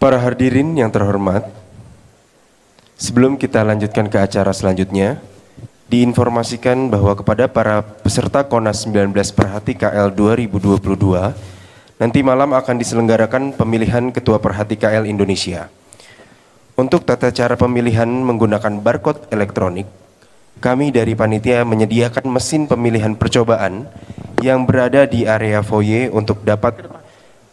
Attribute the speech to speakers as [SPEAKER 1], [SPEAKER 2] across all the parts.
[SPEAKER 1] Para hadirin yang terhormat, sebelum kita lanjutkan ke acara selanjutnya, diinformasikan bahwa kepada para peserta KONAS 19 Perhati KL 2022, nanti malam akan diselenggarakan pemilihan Ketua Perhati KL Indonesia. Untuk tata cara pemilihan menggunakan barcode elektronik, kami dari panitia menyediakan mesin pemilihan percobaan yang berada di area foyer untuk dapat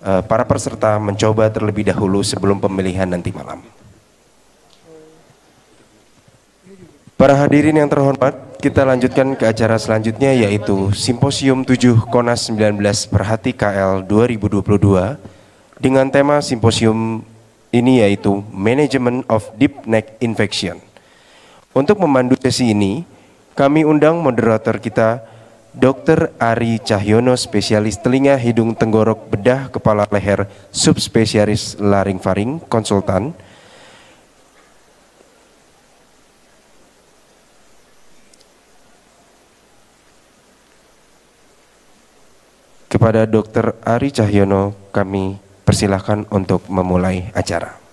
[SPEAKER 1] para peserta mencoba terlebih dahulu sebelum pemilihan nanti malam. Para hadirin yang terhormat, kita lanjutkan ke acara selanjutnya, yaitu Simposium 7 KONAS 19 Perhati KL 2022 dengan tema simposium ini yaitu Management of Deep Neck Infection. Untuk memandu sesi ini, kami undang moderator kita, Dr. Ari Cahyono, spesialis telinga, hidung, tenggorok, bedah, kepala, leher, subspesialis laring-faring, konsultan. Kepada Dr. Ari Cahyono, kami persilahkan untuk memulai acara.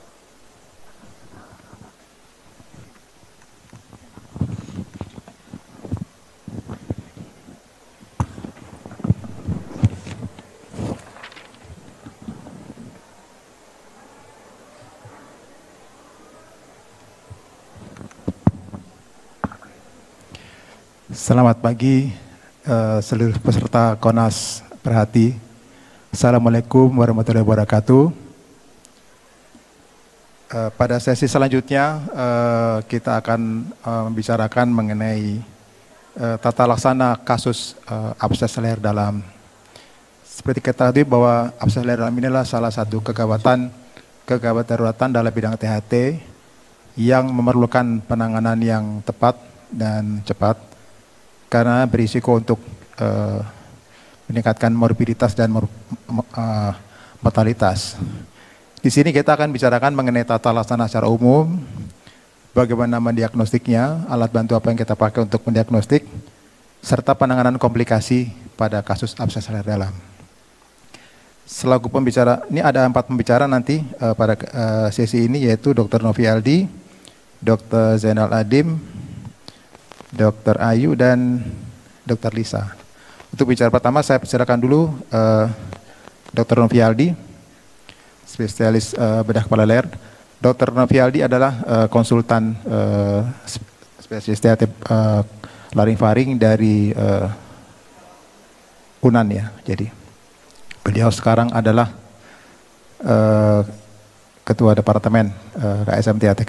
[SPEAKER 2] Selamat pagi seluruh peserta KONAS Perhati. Assalamualaikum warahmatullahi wabarakatuh. Pada sesi selanjutnya kita akan membicarakan mengenai tata laksana kasus abses leher dalam. Seperti kita ketahui bahwa abses leher dalam inilah salah satu kegawatan daruratan dalam bidang THT yang memerlukan penanganan yang tepat dan cepat karena berisiko untuk meningkatkan morbiditas dan mortalitas. Di sini kita akan bicarakan mengenai tata laksana secara umum, bagaimana mendiagnostiknya, alat bantu apa yang kita pakai untuk mendiagnostik, serta penanganan komplikasi pada kasus abses leher dalam. Selaku pembicara, ini ada 4 pembicara nanti pada sesi ini, yaitu Dr. Novi Aldi, Dr. Zainal Adim, Dr. Ayu, dan Dr. Lisa. Untuk bicara pertama, saya persilakan dulu Dr. Novi Aldi, spesialis bedah kepala leher. Dr. Novi Aldi adalah konsultan spesialis THT laring-faring dari UNAN ya. Jadi beliau sekarang adalah Ketua Departemen KSM THT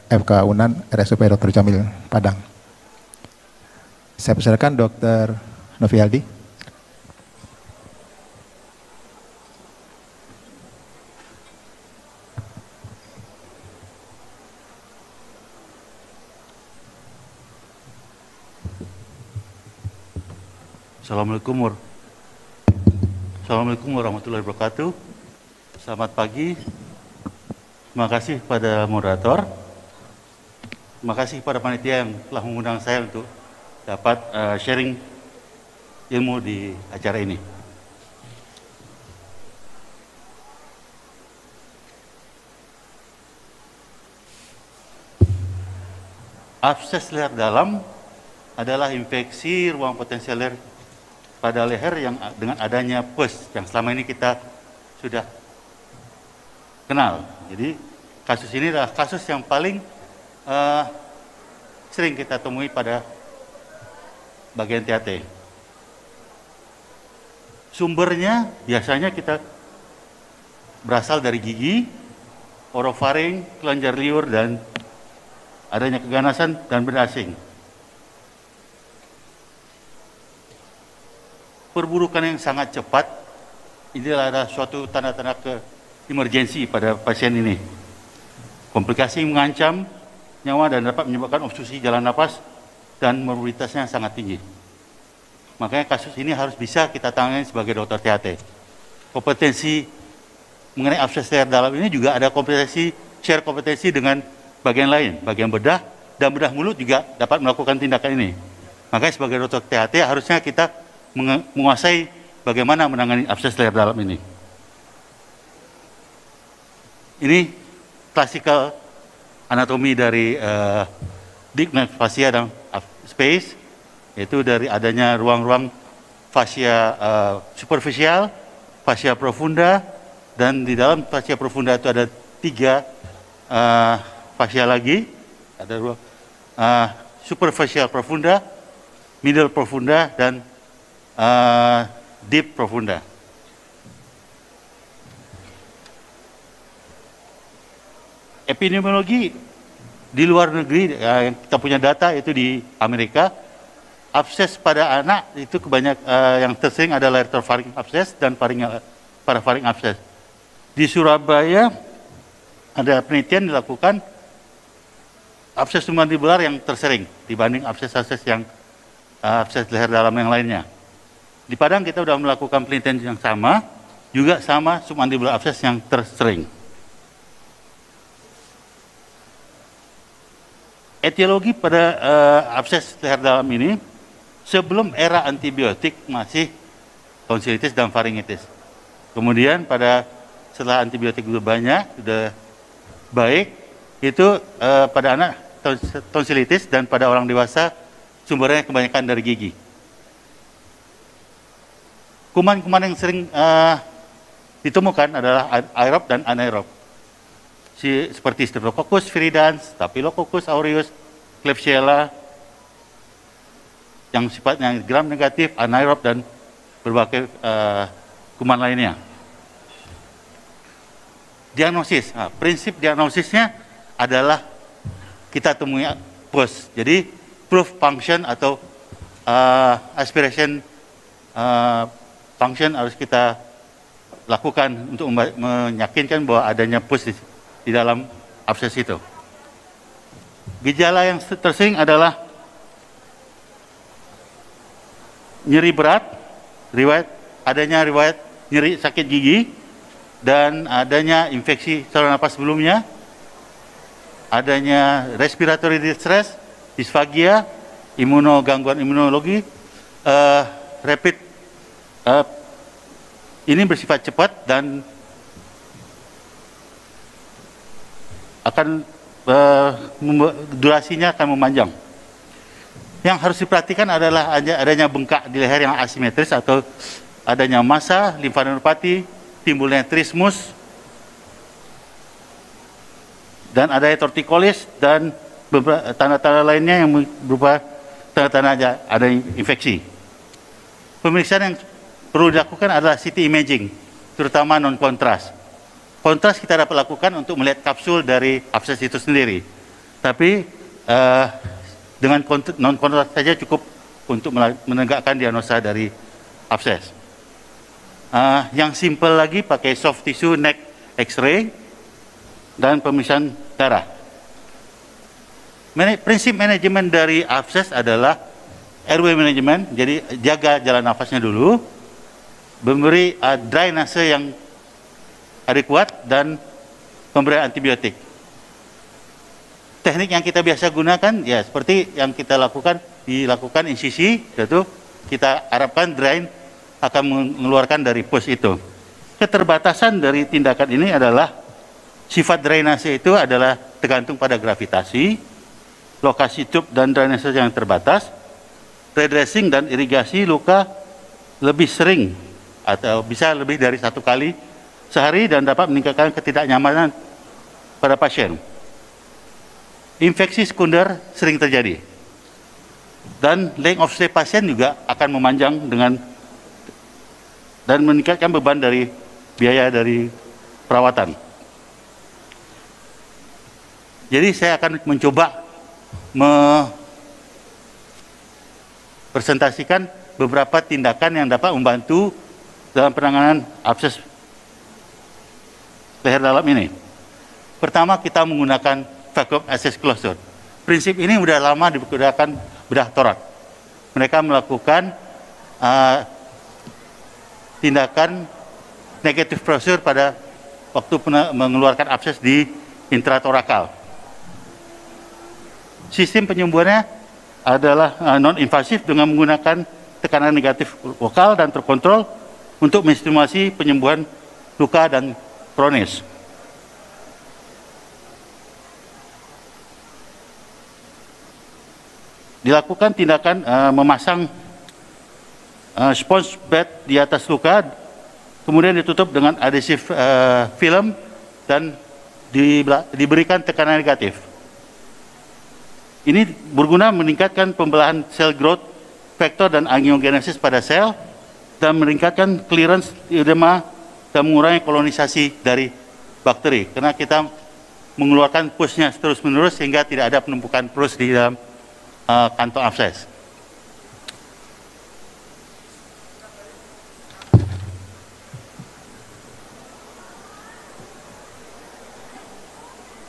[SPEAKER 2] FK UNAN RSUP Dr. Jamil Padang. Saya persilakan Dr. Novi Aldi.
[SPEAKER 3] Assalamualaikum warahmatullahi wabarakatuh. Selamat pagi. Terima kasih kepada moderator. Terima kasih kepada panitia yang telah mengundang saya untuk dapat sharing ilmu di acara ini. Abses leher dalam adalah infeksi ruang potensial leher pada leher yang dengan adanya pus yang selama ini kita sudah kenal. Jadi kasus ini adalah kasus yang paling sering kita temui pada bagian THT. Sumbernya biasanya kita berasal dari gigi, orofaring, kelenjar liur, dan adanya keganasan dan benda asing. Perburukan yang sangat cepat, inilah ada suatu tanda-tanda emergensi pada pasien ini. Komplikasi mengancam nyawa dan dapat menyebabkan obstruksi jalan napas dan morbiditasnya sangat tinggi. Makanya kasus ini harus bisa kita tangani sebagai dokter THT. Kompetensi mengenai abses leher dalam ini juga ada kompetensi, share kompetensi dengan bagian lain, bagian bedah dan bedah mulut juga dapat melakukan tindakan ini. Makanya sebagai dokter THT harusnya kita menguasai bagaimana menangani abses leher dalam ini. Ini klasikal anatomi dari deep neck fascia dan space, yaitu dari adanya ruang-ruang fascia superficial, fascia profunda, dan di dalam fascia profunda itu ada 3 fascia lagi, ada ruang superficial profunda, middle profunda, dan deep profunda. Epidemiologi di luar negeri yang kita punya data itu di Amerika, abses pada anak itu kebanyakan yang tersering adalah retrofaring abses dan parafaring abses. Di Surabaya ada penelitian dilakukan abses submandibular yang tersering dibanding abses-abses yang abses leher dalam yang lainnya. Di Padang kita sudah melakukan penelitian yang sama, juga sama submandibular abses yang tersering. Etiologi pada abses leher dalam ini sebelum era antibiotik masih tonsilitis dan faringitis. Kemudian setelah antibiotik sudah banyak, sudah baik, itu pada anak tonsilitis dan pada orang dewasa sumbernya kebanyakan dari gigi. Kuman-kuman yang sering ditemukan adalah aerob dan anaerob. Seperti Staphylococcus viridans, Staphylococcus aureus, Klebsiella, yang sifatnya gram negatif, anaerob, dan berbagai kuman lainnya. Diagnosis, prinsip diagnosisnya adalah kita temui PUS. Jadi proof function atau aspiration function harus kita lakukan untuk meyakinkan bahwa adanya PUS di dalam abses itu. Gejala yang tersering adalah nyeri berat, adanya riwayat nyeri sakit gigi, dan adanya infeksi saluran napas sebelumnya, adanya respiratory distress, disfagia, gangguan imunologi, rapid, ini bersifat cepat dan akan durasinya akan memanjang. Yang harus diperhatikan adalah adanya bengkak di leher yang asimetris atau adanya massa, limfadenopati, timbulnya trismus, dan adanya tortikolis dan beberapa tanda-tanda lainnya yang berupa tanda-tanda ada infeksi. Pemeriksaan yang perlu dilakukan adalah CT imaging, terutama non-kontras. Kontras kita dapat lakukan untuk melihat kapsul dari abses itu sendiri. Tapi dengan non-kontras saja cukup untuk menegakkan diagnosa dari abses. Yang simple lagi pakai soft tissue neck X-ray dan pemeriksaan darah. Prinsip manajemen dari abses adalah airway management, jadi jaga jalan nafasnya dulu, memberi drainase yang adekuat, dan pemberian antibiotik. Teknik yang kita biasa gunakan ya seperti yang kita dilakukan insisi, yaitu kita harapkan drain akan mengeluarkan dari pus itu. Keterbatasan dari tindakan ini adalah sifat drainase itu adalah tergantung pada gravitasi, lokasi tube dan drainase yang terbatas, redressing dan irigasi luka lebih sering atau bisa lebih dari 1 kali sehari dan dapat meningkatkan ketidaknyamanan pada pasien. Infeksi sekunder sering terjadi. Dan length of stay pasien juga akan memanjang dan meningkatkan beban dari biaya dari perawatan. Jadi saya akan mencoba presentasikan beberapa tindakan yang dapat membantu dalam penanganan abses leher dalam ini. Pertama, kita menggunakan vacuum access closure. Prinsip ini sudah lama digunakan bedah torak. Mereka melakukan tindakan negative pressure pada waktu mengeluarkan abses di intratorakal. Sistem penyembuhannya adalah non-invasif dengan menggunakan tekanan negatif lokal dan terkontrol untuk menstimulasi penyembuhan luka dan kronis. dilakukan tindakan memasang sponge pad di atas luka, kemudian ditutup dengan adhesif film dan diberikan tekanan negatif. Ini berguna meningkatkan pembelahan sel growth factor dan angiogenesis pada sel dan meningkatkan clearance edema dan mengurangi kolonisasi dari bakteri. Karena kita mengeluarkan pusnya terus-menerus sehingga tidak ada penumpukan pus di dalam kantong abses.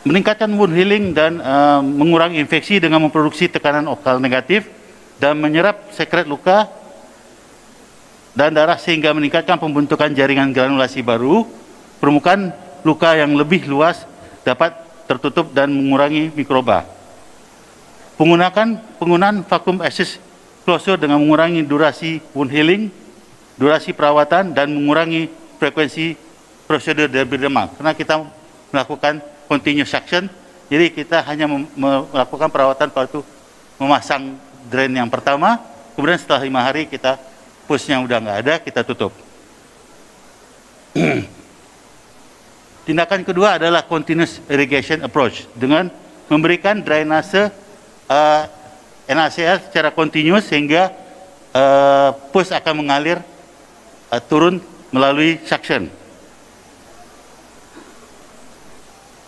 [SPEAKER 3] Meningkatkan wound healing dan mengurangi infeksi dengan memproduksi tekanan lokal negatif dan menyerap sekret luka dan darah sehingga meningkatkan pembentukan jaringan granulasi baru. Permukaan luka yang lebih luas dapat tertutup dan mengurangi mikroba. Penggunaan vacuum assist closure dengan mengurangi durasi wound healing, durasi perawatan dan mengurangi frekuensi prosedur derbridema. Karena kita melakukan continuous suction, jadi kita hanya melakukan perawatan waktu memasang drain yang pertama, kemudian setelah 5 hari kita pusnya udah nggak ada, kita tutup. Tindakan kedua adalah continuous irrigation approach dengan memberikan drainase NaCl secara continuous sehingga pus akan mengalir turun melalui suction.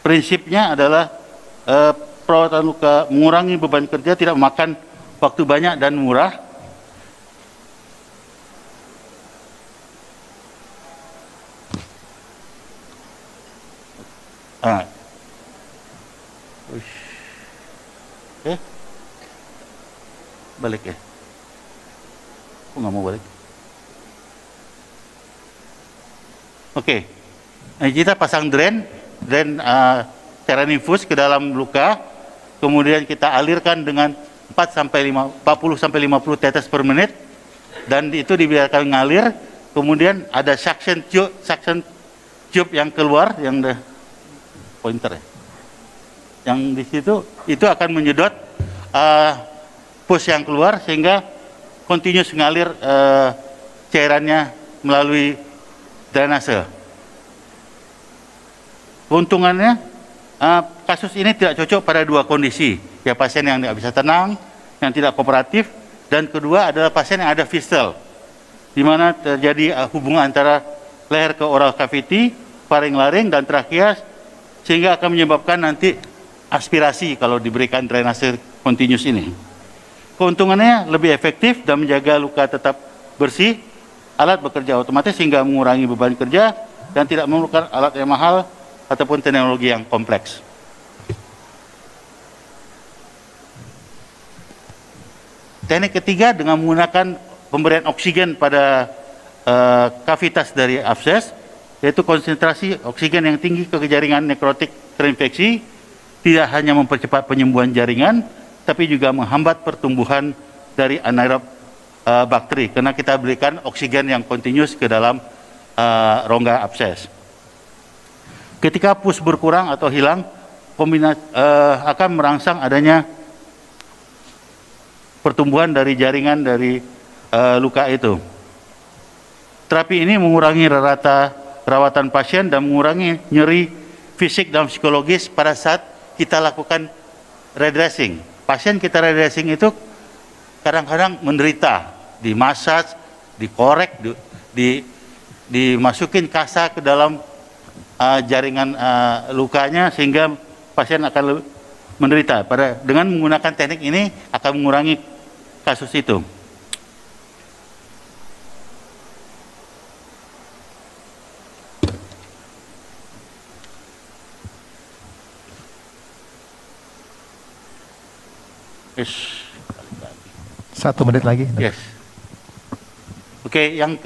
[SPEAKER 3] Prinsipnya adalah perawatan luka mengurangi beban kerja, tidak memakan waktu banyak dan murah. Balik ya? Aku nggak mau balik. Oke, kita pasang drain cairan infus ke dalam luka, kemudian kita alirkan dengan 40-50 tetes per menit, dan itu dibiarkan ngalir. Kemudian ada suction tube yang keluar, yang pointer ya, yang di situ itu akan menyedot pus yang keluar sehingga continuous mengalir cairannya melalui drainase. Keuntungannya, kasus ini tidak cocok pada dua kondisi, ya pasien yang tidak bisa tenang, yang tidak kooperatif, dan kedua adalah pasien yang ada fistel, di mana terjadi hubungan antara leher ke oral cavity, faring-laring dan trakea, sehingga akan menyebabkan nanti aspirasi kalau diberikan drainase continuous ini. Keuntungannya lebih efektif dan menjaga luka tetap bersih, alat bekerja otomatis sehingga mengurangi beban kerja dan tidak memerlukan alat yang mahal ataupun teknologi yang kompleks. Teknik ketiga dengan menggunakan pemberian oksigen pada kavitas dari abses, yaitu konsentrasi oksigen yang tinggi ke jaringan nekrotik terinfeksi, tidak hanya mempercepat penyembuhan jaringan, tapi juga menghambat pertumbuhan dari anaerob bakteri, karena kita berikan oksigen yang continuous ke dalam rongga abses. Ketika pus berkurang atau hilang, akan merangsang adanya pertumbuhan dari jaringan dari luka itu. Terapi ini mengurangi rata perawatan pasien dan mengurangi nyeri fisik dan psikologis pada saat kita lakukan redressing. Pasien kita redressing itu kadang-kadang menderita, dimasaj, dikorek, dimasukin kasa ke dalam jaringan lukanya sehingga pasien akan menderita. Dengan menggunakan teknik ini akan mengurangi kasus itu. Yes.
[SPEAKER 2] 1 menit lagi.
[SPEAKER 3] Yes. Oke, yang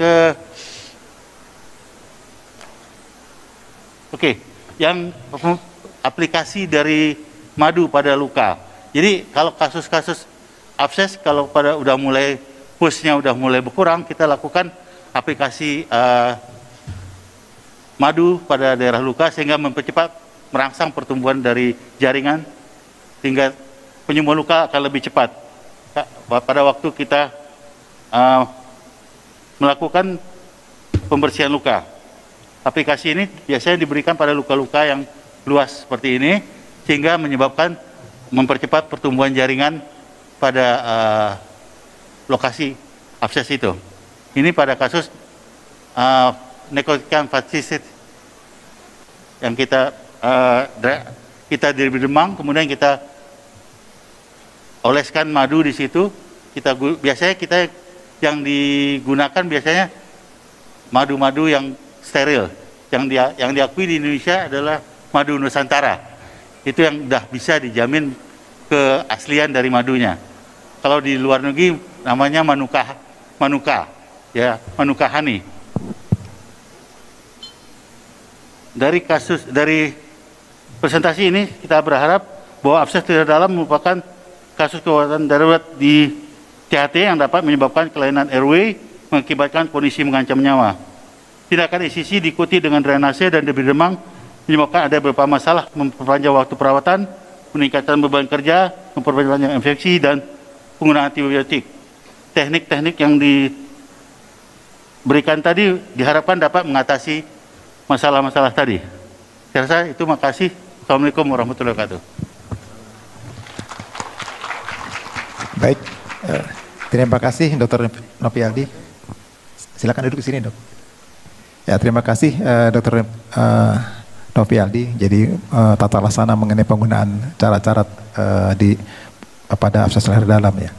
[SPEAKER 3] aplikasi dari madu pada luka. Jadi kalau kasus-kasus abses, kalau udah mulai pusnya udah mulai berkurang, kita lakukan aplikasi madu pada daerah luka sehingga mempercepat merangsang pertumbuhan dari jaringan sehingga penyembuhan luka akan lebih cepat. pada waktu kita melakukan pembersihan luka. Aplikasi ini biasanya diberikan pada luka-luka yang luas seperti ini, sehingga mempercepat pertumbuhan jaringan pada lokasi abses itu. Ini pada kasus necrotic fasciitis yang kita di Demang, kemudian kita oleskan madu di situ. Biasanya kita yang digunakan biasanya madu-madu yang steril. Yang diakui di Indonesia adalah madu Nusantara. Itu yang sudah bisa dijamin keaslian dari madunya. Kalau di luar negeri namanya manuka, ya, manuka honey. Dari presentasi ini kita berharap bahwa abses leher dalam merupakan kasus kegawatan darurat di THT yang dapat menyebabkan kelainan airway, mengakibatkan kondisi mengancam nyawa. Tindakan ECC diikuti dengan drainase dan debit demang, menyebabkan ada beberapa masalah, memperpanjang waktu perawatan, meningkatkan beban kerja, memperpanjang infeksi, dan penggunaan antibiotik. Teknik-teknik yang diberikan tadi diharapkan dapat mengatasi masalah-masalah tadi. Saya rasa itu, makasih. Assalamualaikum warahmatullahi wabarakatuh.
[SPEAKER 2] Baik, terima kasih Dr. Novialdi. Silakan duduk di sini, Dok. Ya, terima kasih Dr. Novialdi. Jadi tata laksana mengenai penggunaan cara-cara pada abses leher dalam ya.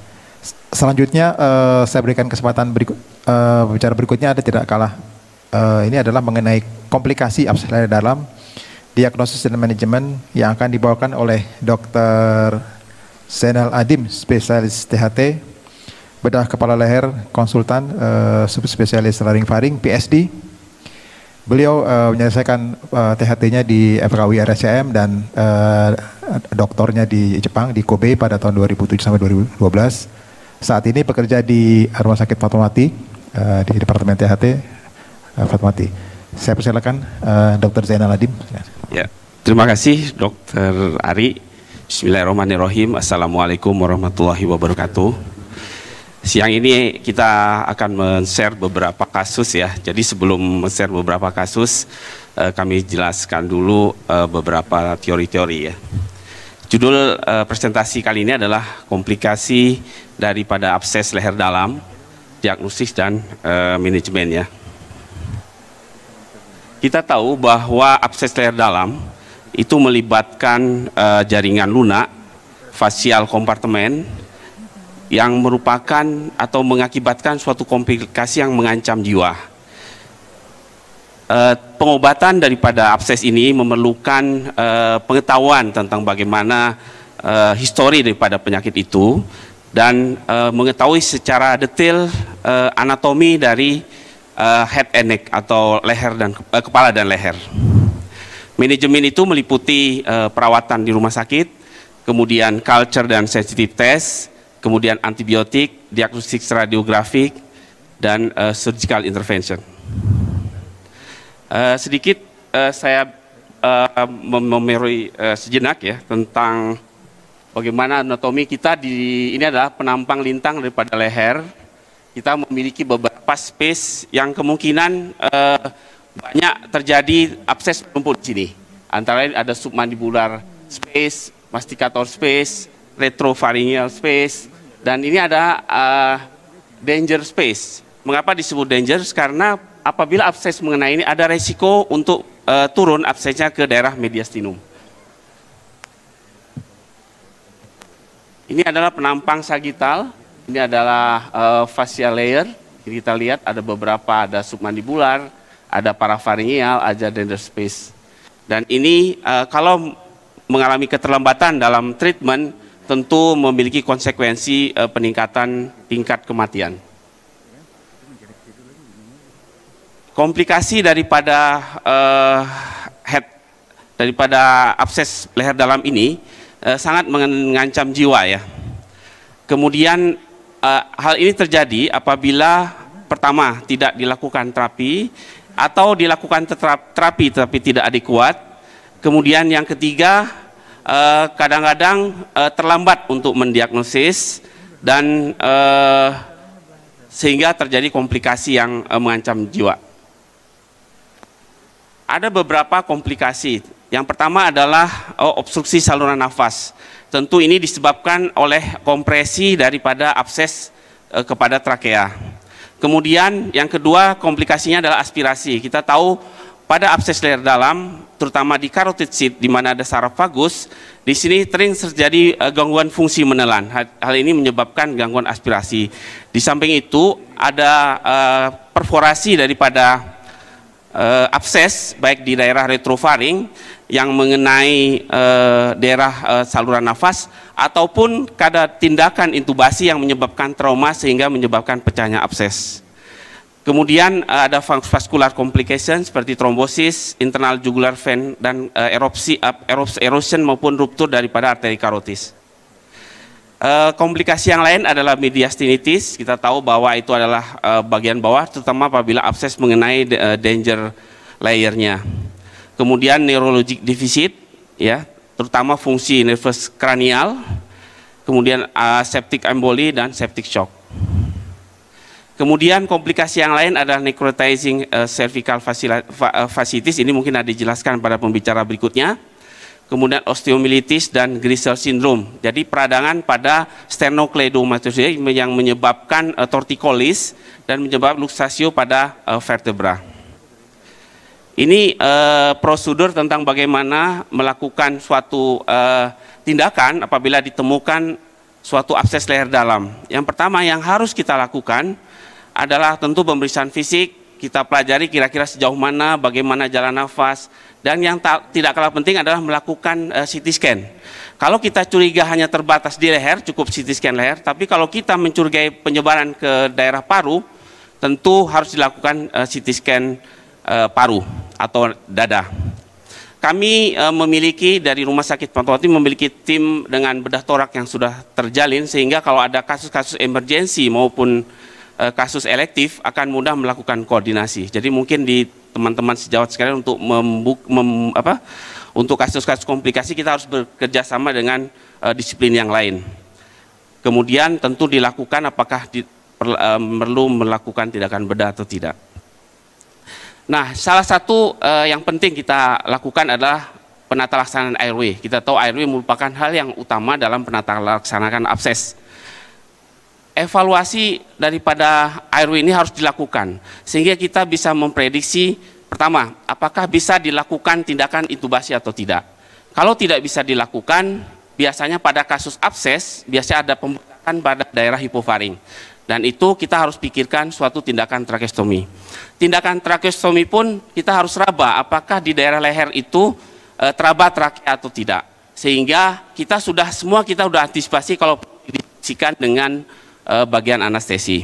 [SPEAKER 2] Selanjutnya saya berikan kesempatan bicara berikutnya ada tidak kalah. Ini adalah mengenai komplikasi abses leher dalam, diagnosis dan manajemen yang akan dibawakan oleh Dr. Zainal Adim, spesialis THT, bedah kepala leher, konsultan, subspesialis laring-faring, PhD. Beliau menyelesaikan THT-nya di FKUI RSCM dan doktornya di Jepang, di Kobe pada tahun 2007 sampai 2012. Saat ini bekerja di Rumah Sakit Fatmawati, di Departemen THT Fatmawati. Saya persilakan Dr. Zainal Adim.
[SPEAKER 4] Ya, terima kasih Dr. Ari. Bismillahirrahmanirrahim. Assalamualaikum warahmatullahi wabarakatuh. Siang ini kita akan men-share beberapa kasus ya. Jadi sebelum men-share beberapa kasus, kami jelaskan dulu beberapa teori-teori ya. Judul presentasi kali ini adalah komplikasi daripada abses leher dalam, diagnosis dan manajemen ya. Kita tahu bahwa abses leher dalam itu melibatkan jaringan lunak, fasial kompartemen, yang merupakan atau mengakibatkan suatu komplikasi yang mengancam jiwa. Pengobatan daripada abses ini memerlukan pengetahuan tentang bagaimana histori daripada penyakit itu dan mengetahui secara detail anatomi dari head and neck atau leher dan kepala dan leher. Manajemen itu meliputi perawatan di rumah sakit, kemudian culture dan sensitive test, kemudian antibiotik, diagnostik radiografik, dan surgical intervention. Sedikit saya memori sejenak ya tentang bagaimana anatomi kita ini adalah penampang lintang daripada leher. Kita memiliki beberapa space yang kemungkinan banyak terjadi abses rumput di sini. Antara lain ada submandibular space, masticator space, retropharyngeal space, dan ini ada danger space. Mengapa disebut danger? Karena apabila abses mengenai ini ada resiko untuk turun absesnya ke daerah mediastinum. Ini adalah penampang sagittal, ini adalah facial layer. Jadi kita lihat ada beberapa, ada submandibular, ada parapharyngeal, ada danger space. Dan ini kalau mengalami keterlambatan dalam treatment tentu memiliki konsekuensi peningkatan tingkat kematian. Komplikasi daripada daripada abses leher dalam ini sangat mengancam jiwa ya. Kemudian hal ini terjadi apabila pertama tidak dilakukan terapi atau dilakukan terapi tapi tidak adekuat. Kemudian yang ketiga kadang-kadang terlambat untuk mendiagnosis dan sehingga terjadi komplikasi yang mengancam jiwa. Ada beberapa komplikasi. Yang pertama adalah obstruksi saluran nafas. Tentu ini disebabkan oleh kompresi daripada abses kepada trakea. Kemudian yang kedua komplikasinya adalah aspirasi. Kita tahu pada abses leher dalam, terutama di carotid sheath di mana ada saraf vagus, di sini sering terjadi gangguan fungsi menelan. Hal ini menyebabkan gangguan aspirasi. Di samping itu ada perforasi daripada abses baik di daerah retrofaring yang mengenai daerah saluran nafas ataupun kada tindakan intubasi yang menyebabkan trauma sehingga menyebabkan pecahnya abses. Kemudian ada vascular complication seperti trombosis, internal jugular vein dan erosion maupun ruptur daripada arteri karotis. Komplikasi yang lain adalah mediastinitis. Kita tahu bahwa itu adalah bagian bawah, terutama apabila abses mengenai danger layernya. Kemudian neurologic deficit, ya, terutama fungsi nervus kranial. Kemudian septic emboli dan septic shock. Kemudian komplikasi yang lain adalah necrotizing cervical fasciitis. Ini mungkin ada dijelaskan pada pembicara berikutnya. Kemudian osteomyelitis dan Grisel syndrome. Jadi peradangan pada sternocleidomastoidea yang menyebabkan torticollis dan menyebabkan luxatio pada vertebra. Ini prosedur tentang bagaimana melakukan suatu tindakan apabila ditemukan suatu abses leher dalam. Yang pertama yang harus kita lakukan adalah tentu pemeriksaan fisik. Kita pelajari kira-kira sejauh mana, bagaimana jalan nafas, dan yang tidak kalah penting adalah melakukan CT scan. Kalau kita curiga hanya terbatas di leher, cukup CT scan leher, tapi kalau kita mencurigai penyebaran ke daerah paru, tentu harus dilakukan CT scan paru atau dada. Kami memiliki dari Rumah Sakit Fatmawati memiliki tim dengan bedah torak yang sudah terjalin, sehingga kalau ada kasus-kasus emergensi maupun kasus elektif akan mudah melakukan koordinasi. Jadi mungkin di teman-teman sejawat sekalian untuk untuk kasus-kasus komplikasi kita harus bekerja sama dengan disiplin yang lain. Kemudian tentu dilakukan apakah perlu melakukan tindakan bedah atau tidak. Nah, salah satu yang penting kita lakukan adalah penata laksanaan airway. Kita tahu airway merupakan hal yang utama dalam penata laksanaan abses. Evaluasi daripada airway ini harus dilakukan sehingga kita bisa memprediksi pertama apakah bisa dilakukan tindakan intubasi atau tidak. Kalau tidak bisa dilakukan, biasanya pada kasus abses biasanya ada pembengkakan pada daerah hipofaring dan itu kita harus pikirkan suatu tindakan trakeostomi. Tindakan trakeostomi pun kita harus raba apakah di daerah leher itu teraba trakea atau tidak, sehingga kita sudah antisipasi kalau didiskusikan dengan bagian anestesi.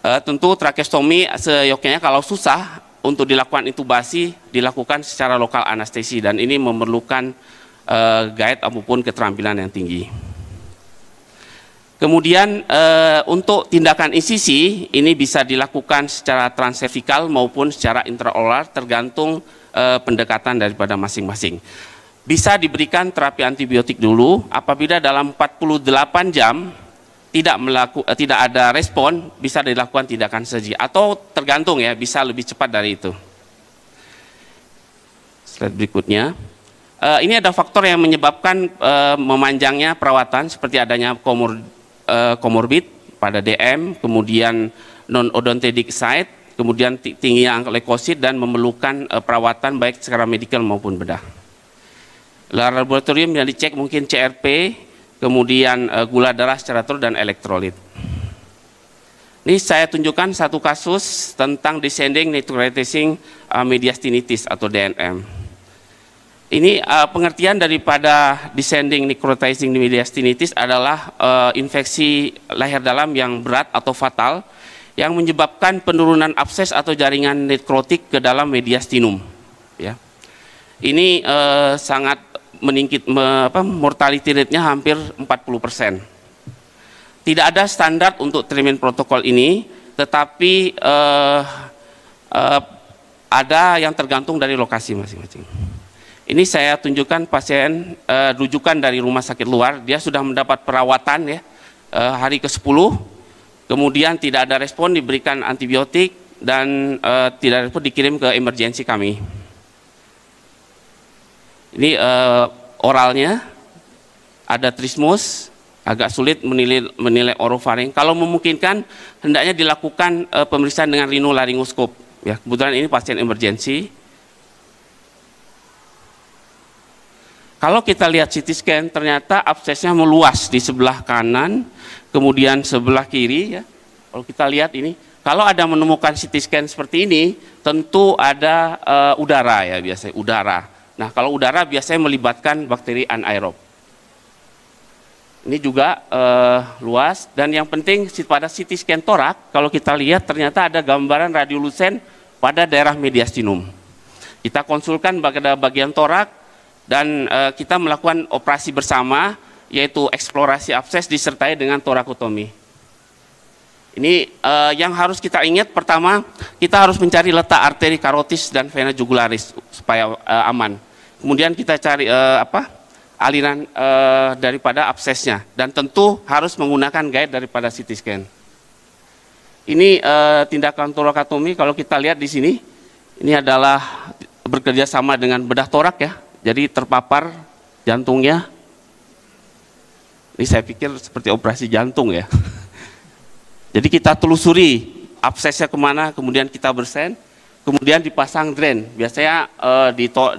[SPEAKER 4] Tentu trakeostomi seyogyanya kalau susah untuk dilakukan intubasi dilakukan secara lokal anestesi dan ini memerlukan guide maupun keterampilan yang tinggi. Kemudian untuk tindakan insisi ini bisa dilakukan secara transcervical maupun secara intraoral tergantung pendekatan daripada masing-masing. Bisa diberikan terapi antibiotik dulu, apabila dalam 48 jam tidak ada respon, bisa dilakukan tindakan surgery atau tergantung ya, bisa lebih cepat dari itu. Slide berikutnya. Ini ada faktor yang menyebabkan memanjangnya perawatan seperti adanya komorbid pada DM, kemudian non-odontotic site, kemudian tingginya angka leukosit dan memerlukan perawatan baik secara medikal maupun bedah. Laboratorium yang dicek mungkin CRP, kemudian gula darah secara turun dan elektrolit. Ini saya tunjukkan satu kasus tentang descending necrotizing mediastinitis atau DNM. Ini pengertian daripada descending necrotizing mediastinitis adalah infeksi leher dalam yang berat atau fatal yang menyebabkan penurunan abses atau jaringan nekrotik ke dalam mediastinum. Ya. Ini sangat meningkat, mortality rate-nya hampir 40%. Tidak ada standar untuk treatment protokol ini, tetapi ada yang tergantung dari lokasi masing-masing. Ini saya tunjukkan pasien rujukan dari rumah sakit luar, dia sudah mendapat perawatan ya hari ke-10, kemudian tidak ada respon, diberikan antibiotik dan tidak ada respon, dikirim ke emergensi kami. Ini oralnya ada trismus, agak sulit menilai orofaring. Kalau memungkinkan hendaknya dilakukan pemeriksaan dengan rinolaringoskop. Ya, kebetulan ini pasien emergensi. Kalau kita lihat CT scan, ternyata absesnya meluas di sebelah kanan, kemudian sebelah kiri. Ya. Kalau kita lihat ini, kalau ada menemukan CT scan seperti ini, tentu ada udara ya, biasanya udara. Nah, kalau udara biasanya melibatkan bakteri anaerob. Ini juga luas, dan yang penting pada CT scan torak, kalau kita lihat ternyata ada gambaran radiolusen pada daerah mediastinum. Kita konsulkan pada bagian torak, dan kita melakukan operasi bersama, yaitu eksplorasi abses disertai dengan torakotomi. Ini yang harus kita ingat, pertama kita harus mencari letak arteri karotis dan vena jugularis supaya aman. Kemudian kita cari aliran daripada absesnya, dan tentu harus menggunakan guide daripada CT scan. Ini tindakan torakotomi. Kalau kita lihat di sini, ini adalah bekerja sama dengan bedah torak ya. Jadi terpapar jantungnya. Ini saya pikir seperti operasi jantung ya. Jadi kita telusuri absesnya kemana, kemudian kita bersen, kemudian dipasang drain. Biasanya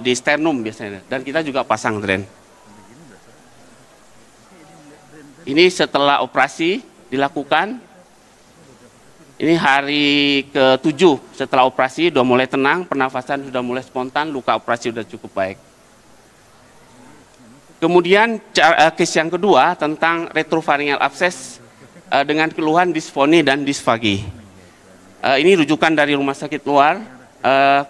[SPEAKER 4] di sternum biasanya, dan kita juga pasang drain. Ini setelah operasi dilakukan. Ini hari ke-7 setelah operasi, sudah mulai tenang, pernafasan sudah mulai spontan, luka operasi sudah cukup baik. Kemudian case yang kedua tentang retrofaringeal abses dengan keluhan disfoni dan disfagi. Ini rujukan dari rumah sakit luar.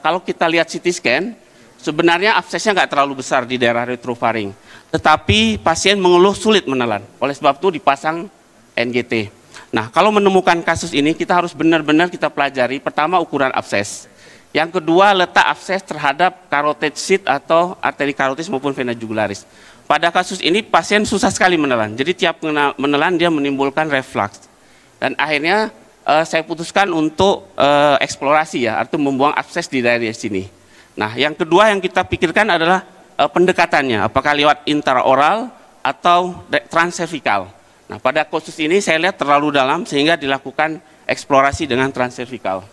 [SPEAKER 4] Kalau kita lihat CT scan, sebenarnya absesnya nggak terlalu besar di daerah retrofaring, tetapi pasien mengeluh sulit menelan. Oleh sebab itu dipasang NGT. Nah, kalau menemukan kasus ini kita harus benar-benar kita pelajari. Pertama, ukuran abses. Yang kedua, letak abses terhadap carotid sheath atau arteri karotis maupun vena jugularis. Pada kasus ini pasien susah sekali menelan, jadi tiap menelan dia menimbulkan reflux. Dan akhirnya saya putuskan untuk eksplorasi ya, artinya membuang abses di daerah sini. Nah, yang kedua yang kita pikirkan adalah pendekatannya, apakah lewat intraoral atau transcervical. Nah, pada kasus ini saya lihat terlalu dalam sehingga dilakukan eksplorasi dengan transcervical.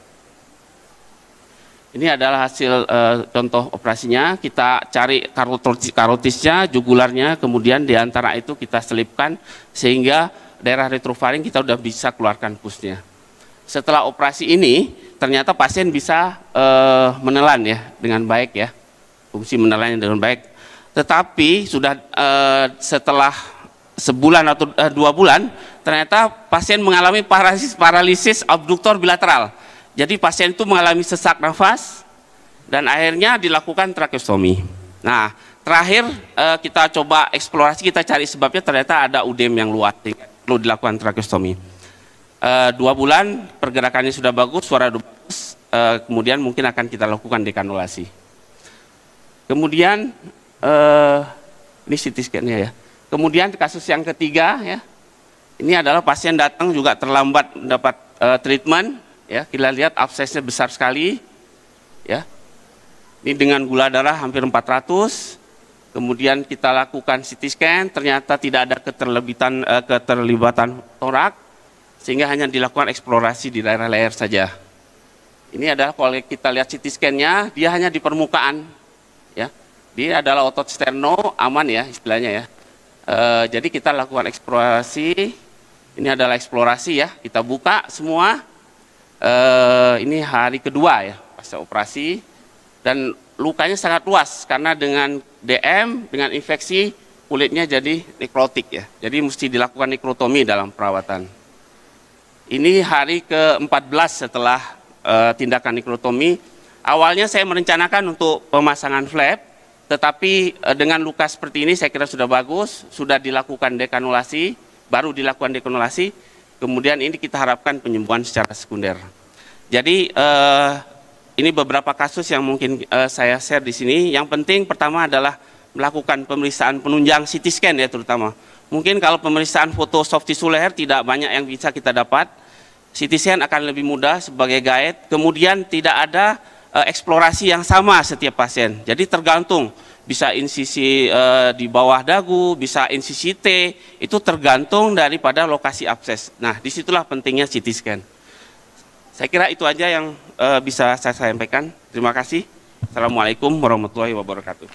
[SPEAKER 4] Ini adalah hasil contoh operasinya. Kita cari karotisnya, jugularnya, kemudian di antara itu kita selipkan sehingga daerah retrofaring kita sudah bisa keluarkan pusnya. Setelah operasi ini, ternyata pasien bisa menelan ya dengan baik ya, fungsi menelannya dengan baik. Tetapi sudah setelah sebulan atau 2 bulan, ternyata pasien mengalami paralisis abduktor bilateral. Jadi pasien itu mengalami sesak nafas dan akhirnya dilakukan trakeostomi. Nah, terakhir kita coba eksplorasi, kita cari sebabnya, ternyata ada udem yang luas, perlu dilakukan trakeostomi. 2 bulan pergerakannya sudah bagus, suara sudah bagus, kemudian mungkin akan kita lakukan dekanulasi. Kemudian ini CT scan-nya ya. Kemudian kasus yang ketiga ya, ini adalah pasien datang juga terlambat mendapat treatment. Ya, kita lihat absesnya besar sekali, ya. Ini dengan gula darah hampir 400. Kemudian kita lakukan CT scan, ternyata tidak ada keterlibatan torak, sehingga hanya dilakukan eksplorasi di daerah leher saja. Ini adalah kalau kita lihat CT scan-nya, dia hanya di permukaan, ya. Dia adalah otot sterno, aman ya istilahnya ya. Jadi kita lakukan eksplorasi. Ini adalah eksplorasi ya. Kita buka semua. Ini hari kedua ya pasca operasi, dan lukanya sangat luas karena dengan DM, dengan infeksi kulitnya jadi nekrotik ya, jadi mesti dilakukan nekrotomi dalam perawatan. Ini hari ke-14 setelah tindakan nekrotomi. Awalnya saya merencanakan untuk pemasangan flap, tetapi dengan luka seperti ini saya kira sudah bagus, sudah dilakukan dekanulasi, baru dilakukan dekanulasi. Kemudian ini kita harapkan penyembuhan secara sekunder. Jadi ini beberapa kasus yang mungkin saya share di sini. Yang penting pertama adalah melakukan pemeriksaan penunjang CT scan ya terutama. Mungkin kalau pemeriksaan foto soft tissue leher tidak banyak yang bisa kita dapat. CT scan akan lebih mudah sebagai guide. Kemudian tidak ada eksplorasi yang sama setiap pasien. Jadi tergantung, bisa insisi di bawah dagu, bisa insisi T, itu tergantung daripada lokasi abses. Nah, disitulah pentingnya CT scan. Saya kira itu aja yang bisa saya sampaikan. Terima kasih. Assalamualaikum warahmatullahi wabarakatuh.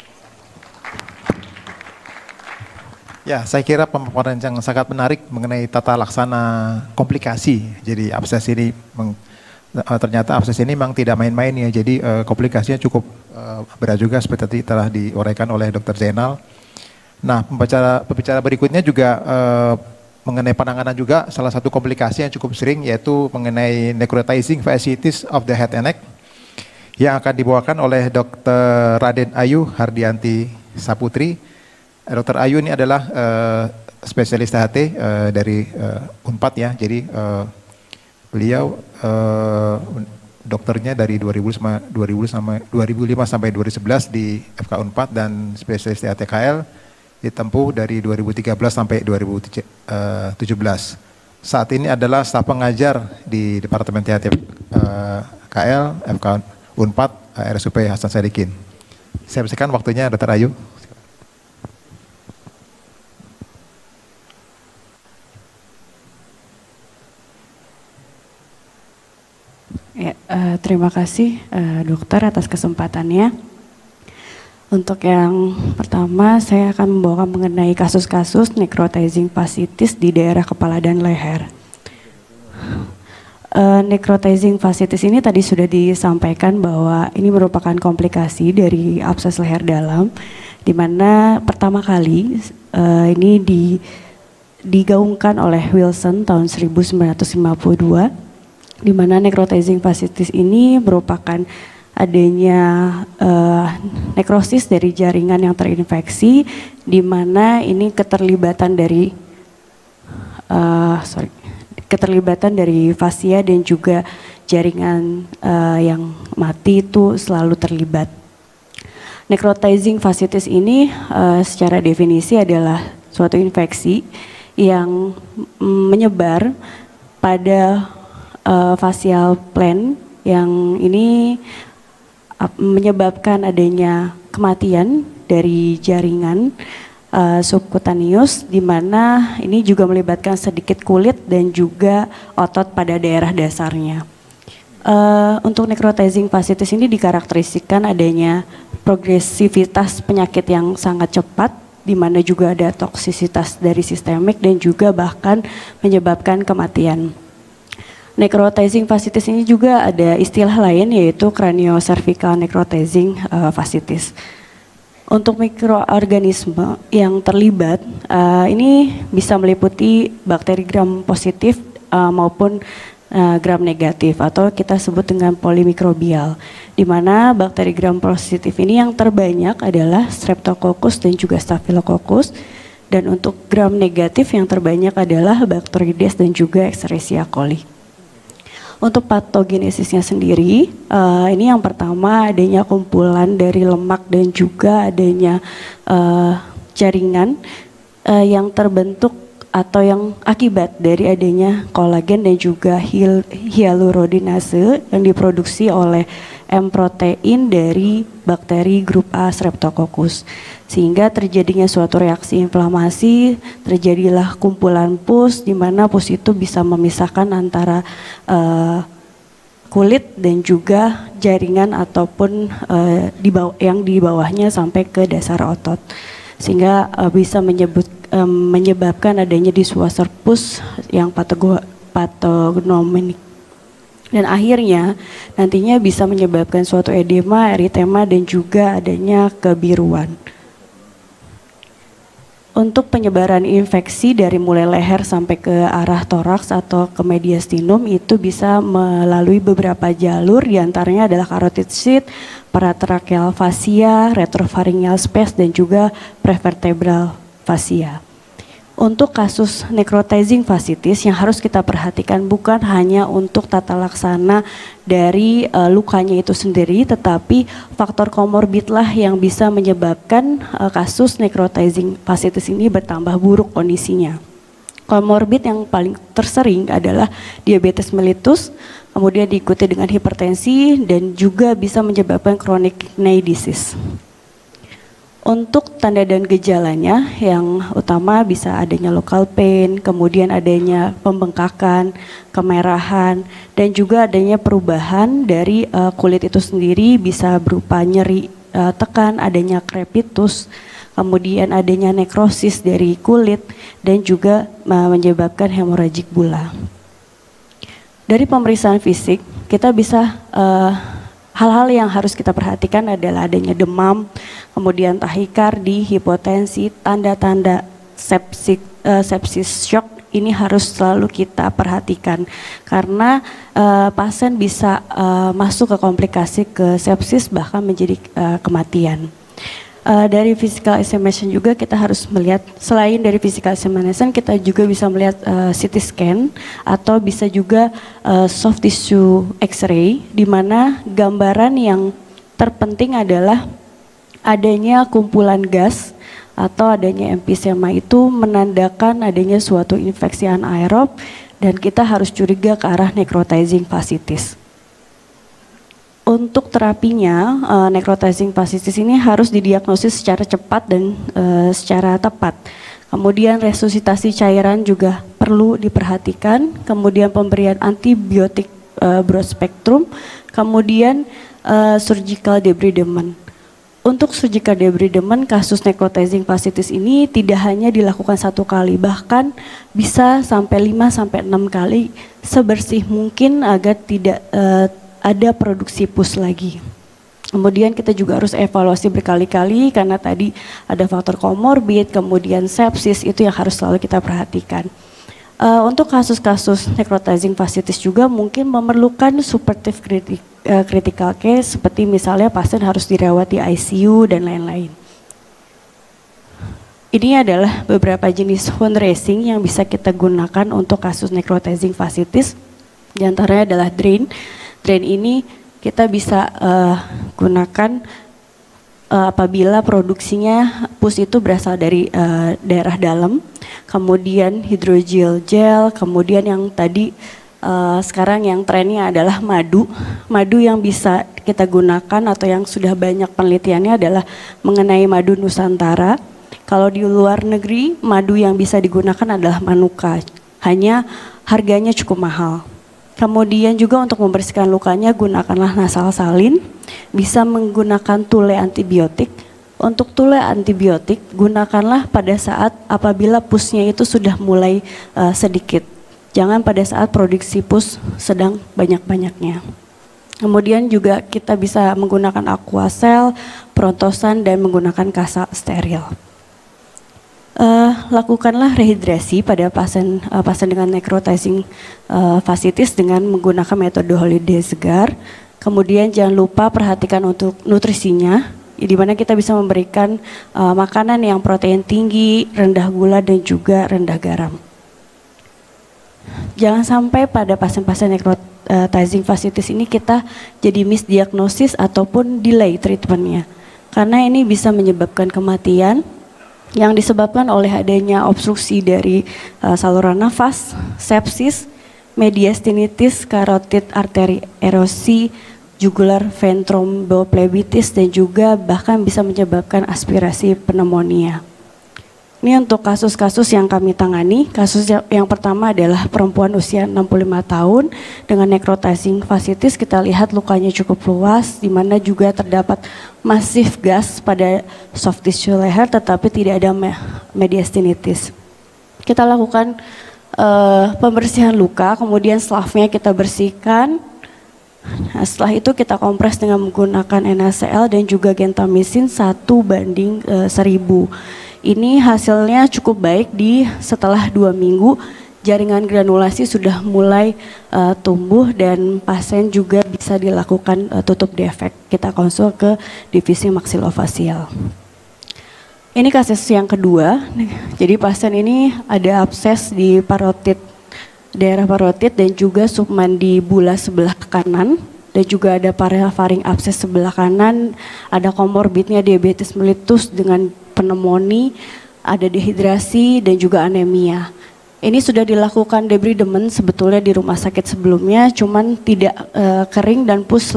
[SPEAKER 2] Ya, saya kira pemaparan yang sangat menarik mengenai tata laksana komplikasi. Jadi abses ini ternyata abses ini memang tidak main-main ya. Jadi komplikasinya cukup berat juga seperti tadi telah diuraikan oleh Dr. Zainal. Nah, pembicara berikutnya juga mengenai penanganan juga salah satu komplikasi yang cukup sering yaitu mengenai necrotizing fasciitis of the head and neck yang akan dibawakan oleh Dr. Raden Ayu Hardianti Saputri. Dr. Ayu ini adalah spesialis THT dari Unpad ya. Jadi beliau dokternya dari 2005 sampai 2011 di FK Unpad dan spesialis THT-KL ditempuh dari 2013 sampai 2017. Saat ini adalah staf pengajar di Departemen THT-KL FK Unpad RSUP Hasan Sadikin. Saya persilakan waktunya Dr. Ayu.
[SPEAKER 5] Ya, terima kasih dokter atas kesempatannya. Untuk yang pertama, saya akan membawakan mengenai kasus-kasus necrotizing fasciitis di daerah kepala dan leher. Necrotizing fasciitis ini tadi sudah disampaikan bahwa ini merupakan komplikasi dari abses leher dalam, di mana pertama kali ini digaungkan oleh Wilson tahun 1952. Di mana necrotizing fasciitis ini merupakan adanya nekrosis dari jaringan yang terinfeksi, di mana ini keterlibatan dari fasia dan juga jaringan yang mati itu selalu terlibat. Necrotizing fasciitis ini secara definisi adalah suatu infeksi yang menyebar pada facial plane yang ini menyebabkan adanya kematian dari jaringan subkutaneus, di mana ini juga melibatkan sedikit kulit dan juga otot pada daerah dasarnya. Untuk necrotizing fasciitis ini dikarakteristikan adanya progresivitas penyakit yang sangat cepat, di mana juga ada toksisitas dari sistemik dan juga bahkan menyebabkan kematian. Necrotizing fasciitis ini juga ada istilah lain yaitu craniocervical necrotizing fasciitis. Untuk mikroorganisme yang terlibat ini bisa meliputi bakteri gram positif maupun gram negatif atau kita sebut dengan polimikrobial, di mana bakteri gram positif ini yang terbanyak adalah Streptococcus dan juga Staphylococcus, dan untuk gram negatif yang terbanyak adalah Bacteroides dan juga Escherichia coli. Untuk patogenesisnya sendiri, ini yang pertama adanya kumpulan dari lemak dan juga adanya jaringan yang terbentuk atau yang akibat dari adanya kolagen dan juga hyaluronidase yang diproduksi oleh M protein dari bakteri grup A Streptococcus, sehingga terjadinya suatu reaksi inflamasi, terjadilah kumpulan pus, di mana pus itu bisa memisahkan antara kulit dan juga jaringan ataupun yang di bawahnya sampai ke dasar otot, sehingga bisa menyebabkan adanya disuasor pus yang patogenomik. Dan akhirnya nantinya bisa menyebabkan suatu edema, eritema dan juga adanya kebiruan. Untuk penyebaran infeksi dari mulai leher sampai ke arah toraks atau ke mediastinum itu bisa melalui beberapa jalur, diantaranya adalah carotid sheath, paratracheal fascia, retropharyngeal space dan juga prevertebral fascia. Untuk kasus necrotizing fasciitis yang harus kita perhatikan bukan hanya untuk tata laksana dari lukanya itu sendiri, tetapi faktor komorbid lah yang bisa menyebabkan kasus necrotizing fasciitis ini bertambah buruk kondisinya. Komorbid yang paling tersering adalah diabetes mellitus, kemudian diikuti dengan hipertensi dan juga bisa menyebabkan chronic kidney disease. Untuk tanda dan gejalanya yang utama bisa adanya local pain, kemudian adanya pembengkakan, kemerahan, dan juga adanya perubahan dari kulit itu sendiri, bisa berupa nyeri tekan, adanya crepitus, kemudian adanya nekrosis dari kulit, dan juga menyebabkan hemoragik bula. Dari pemeriksaan fisik, kita bisa hal-hal yang harus kita perhatikan adalah adanya demam, kemudian tahikardi, hipotensi, tanda-tanda sepsis shock. Ini harus selalu kita perhatikan karena pasien bisa masuk ke komplikasi ke sepsis bahkan menjadi kematian. Dari physical examination juga kita harus melihat, selain dari physical examination kita juga bisa melihat CT scan atau bisa juga soft tissue X-ray, di mana gambaran yang terpenting adalah adanya kumpulan gas atau adanya emphysema itu menandakan adanya suatu infeksi anaerob dan kita harus curiga ke arah necrotizing fasciitis. Untuk terapinya, necrotizing fasciitis ini harus didiagnosis secara cepat dan secara tepat. Kemudian resusitasi cairan juga perlu diperhatikan, kemudian pemberian antibiotik broad spectrum, kemudian surgical debridement. Untuk surgical debridement, kasus necrotizing fasciitis ini tidak hanya dilakukan 1 kali, bahkan bisa sampai 5-6 kali sebersih mungkin agar tidak ada produksi pus lagi. Kemudian kita juga harus evaluasi berkali-kali karena tadi ada faktor komorbid, kemudian sepsis, itu yang harus selalu kita perhatikan. Untuk kasus-kasus necrotizing fasciitis juga mungkin memerlukan supportive critical case, seperti misalnya pasien harus dirawat di ICU dan lain-lain. Ini adalah beberapa jenis wound dressing yang bisa kita gunakan untuk kasus necrotizing fasciitis. Di antaranya adalah drain. Drain ini kita bisa gunakan apabila produksinya pus itu berasal dari daerah dalam, kemudian hydrogel gel, kemudian yang tadi sekarang yang trennya adalah madu. Madu yang bisa kita gunakan atau yang sudah banyak penelitiannya adalah mengenai madu Nusantara. Kalau di luar negeri, madu yang bisa digunakan adalah Manuka, hanya harganya cukup mahal. Kemudian juga untuk membersihkan lukanya gunakanlah nasal salin, bisa menggunakan tule antibiotik. Untuk tule antibiotik gunakanlah pada saat apabila pusnya itu sudah mulai sedikit. Jangan pada saat produksi pus sedang banyak-banyaknya. Kemudian juga kita bisa menggunakan Aquacel, Prontosan, dan menggunakan kasa steril. Lakukanlah rehidrasi pada pasien dengan necrotizing fasciitis dengan menggunakan metode Holiday Segar. Kemudian jangan lupa perhatikan untuk nutrisinya, di mana kita bisa memberikan makanan yang protein tinggi, rendah gula, dan juga rendah garam. Jangan sampai pada pasien-pasien necrotizing fasciitis ini kita jadi misdiagnosis ataupun delay treatmentnya, karena ini bisa menyebabkan kematian yang disebabkan oleh adanya obstruksi dari saluran nafas, sepsis, mediastinitis, carotid arteri erosi, jugular vein thromboplebitis, dan juga bahkan bisa menyebabkan aspirasi pneumonia. Ini untuk kasus-kasus yang kami tangani. Kasus yang pertama adalah perempuan usia 65 tahun dengan necrotizing fasciitis. Kita lihat lukanya cukup luas, di mana juga terdapat masif gas pada soft tissue leher, tetapi tidak ada mediastinitis. Kita lakukan pembersihan luka, kemudian slavnya kita bersihkan. Nah, setelah itu kita kompres dengan menggunakan NaCl dan juga gentamicin 1:1000. Ini hasilnya cukup baik, setelah 2 minggu jaringan granulasi sudah mulai tumbuh dan pasien juga bisa dilakukan tutup defek. Kita konsul ke divisi maksilofasial. Ini kasus yang kedua. Jadi pasien ini ada abses di parotid, daerah parotid dan juga submandibula sebelah kanan. Dan juga ada parafaring abses sebelah kanan, ada komorbidnya diabetes mellitus dengan pneumonia, ada dehidrasi dan juga anemia. Ini sudah dilakukan debridement sebetulnya di rumah sakit sebelumnya, cuman tidak kering dan pus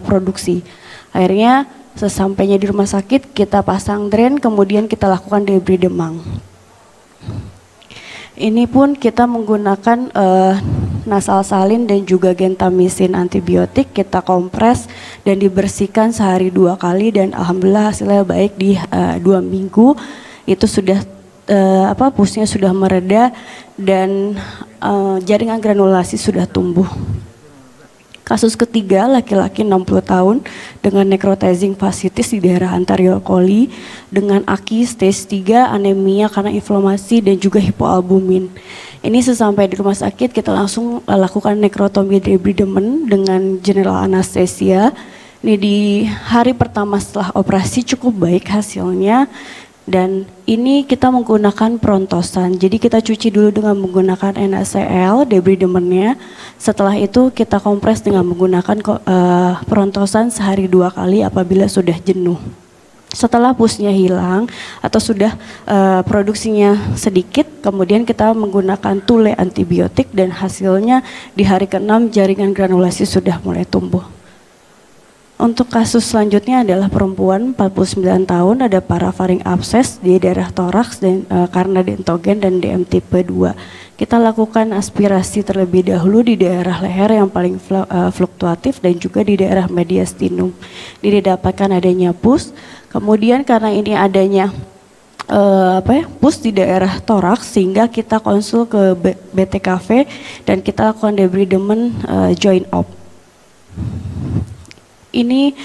[SPEAKER 5] produksi. Akhirnya sesampainya di rumah sakit kita pasang drain, kemudian kita lakukan debridement. Ini pun kita menggunakan nasal salin dan juga gentamisin antibiotik, kita kompres dan dibersihkan sehari 2 kali dan alhamdulillah hasilnya baik di 2 minggu itu sudah pusnya sudah mereda dan jaringan granulasi sudah tumbuh. Kasus ketiga, laki-laki 60 tahun dengan necrotizing fasciitis di daerah anterior coli dengan AKI stage 3, anemia karena inflamasi dan juga hipoalbumin. Ini sesampai di rumah sakit kita langsung lakukan nekrotomi debridement dengan general anesthesia. Ini di hari pertama setelah operasi cukup baik hasilnya. Dan ini kita menggunakan prontosan, jadi kita cuci dulu dengan menggunakan NaCl, debridementnya. Setelah itu kita kompres dengan menggunakan prontosan sehari 2 kali apabila sudah jenuh. Setelah pusnya hilang atau sudah produksinya sedikit, kemudian kita menggunakan tule antibiotik dan hasilnya di hari ke-6 jaringan granulasi sudah mulai tumbuh. Untuk kasus selanjutnya adalah perempuan 49 tahun, ada parafaring abses di daerah toraks dan karena dentogen dan DM tipe 2. Kita lakukan aspirasi terlebih dahulu di daerah leher yang paling fluktuatif dan juga di daerah mediastinum. Didapatkan adanya pus, kemudian karena ini adanya pus di daerah toraks sehingga kita konsul ke BTKV dan kita lakukan debridement joint op. Ini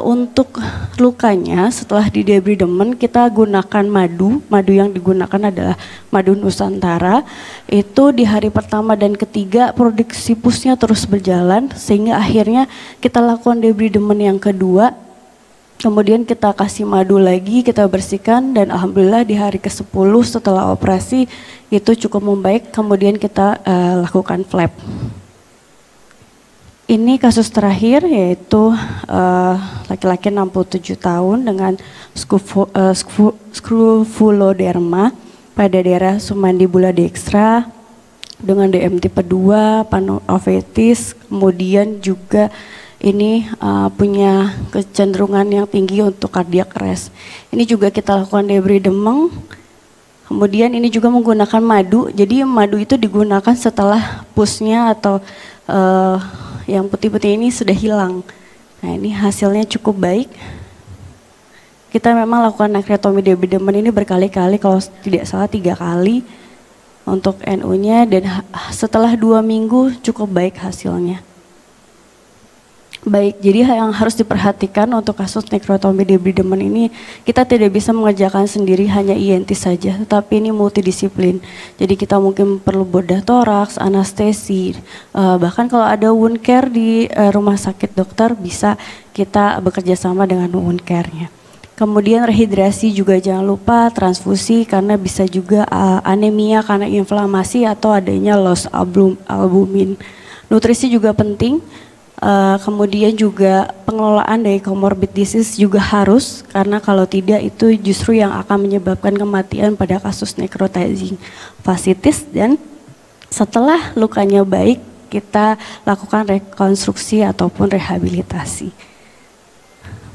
[SPEAKER 5] untuk lukanya setelah di debridement kita gunakan madu yang digunakan adalah madu Nusantara. Itu di hari pertama dan ketiga produksi pusnya terus berjalan sehingga akhirnya kita lakukan debridement yang kedua. Kemudian kita kasih madu lagi, kita bersihkan dan alhamdulillah di hari ke-10 setelah operasi itu cukup membaik. Kemudian kita lakukan flap. Ini kasus terakhir yaitu laki-laki 67 tahun dengan scrofuloderma pada daerah submandibula dextra dengan DM tipe 2, panofetis, kemudian juga ini punya kecenderungan yang tinggi untuk cardiac arrest. Ini juga kita lakukan debridement. Kemudian ini juga menggunakan madu, jadi madu itu digunakan setelah pusnya atau yang putih-putih ini sudah hilang. Nah ini hasilnya cukup baik. Kita memang lakukan nekrotomi debridement ini berkali-kali, kalau tidak salah 3 kali untuk NU-nya dan setelah 2 minggu cukup baik hasilnya. Baik, jadi yang harus diperhatikan untuk kasus nekrotomi debridement ini kita tidak bisa mengerjakan sendiri hanya INT saja, tetapi ini multidisiplin. Jadi kita mungkin perlu bedah toraks, anestesi, bahkan kalau ada wound care di rumah sakit dokter bisa kita bekerja sama dengan wound care-nya. Kemudian rehidrasi juga jangan lupa, transfusi karena bisa juga anemia karena inflamasi atau adanya loss albumin. Nutrisi juga penting. Kemudian juga pengelolaan dari comorbid disease juga harus, karena kalau tidak itu justru yang akan menyebabkan kematian pada kasus necrotizing fasciitis. Dan setelah lukanya baik kita lakukan rekonstruksi ataupun rehabilitasi.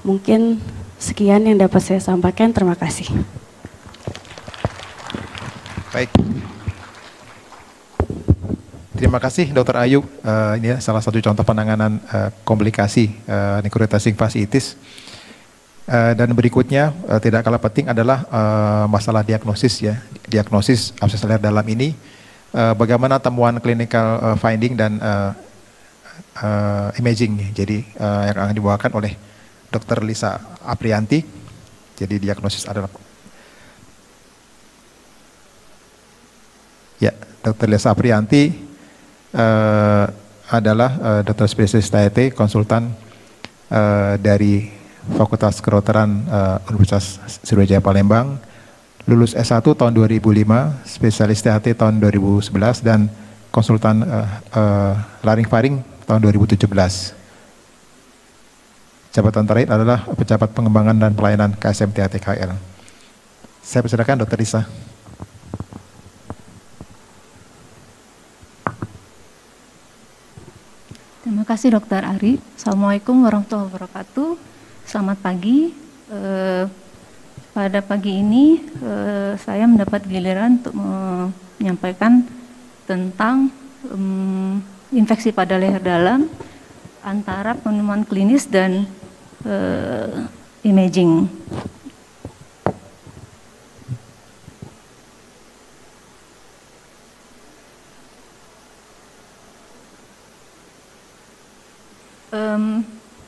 [SPEAKER 5] Mungkin sekian yang dapat saya sampaikan, terima kasih.
[SPEAKER 2] Baik. Terima kasih Dr. Ayu. Ini salah satu contoh penanganan komplikasi necrotizing fasciitis. Dan berikutnya tidak kalah penting adalah masalah diagnosis ya. Diagnosis abses leher dalam ini bagaimana temuan clinical finding dan imaging. Jadi yang akan dibawakan oleh Dr. Lisa Aprianti. Jadi diagnosis adalah ya, Dr. Lisa Aprianti adalah dokter spesialis THT, konsultan dari Fakultas Kedokteran Universitas Sriwijaya Palembang, lulus S1 tahun 2005, spesialis THT tahun 2011, dan konsultan laring-faring tahun 2017. Jabatan terakhir adalah pejabat pengembangan dan pelayanan KSM THT KL. Saya persilakan Dr. Risa.
[SPEAKER 6] Terima kasih Dr. Ari. Assalamualaikum warahmatullahi wabarakatuh. Selamat pagi. Pada pagi ini saya mendapat giliran untuk menyampaikan tentang infeksi pada leher dalam antara penemuan klinis dan imaging.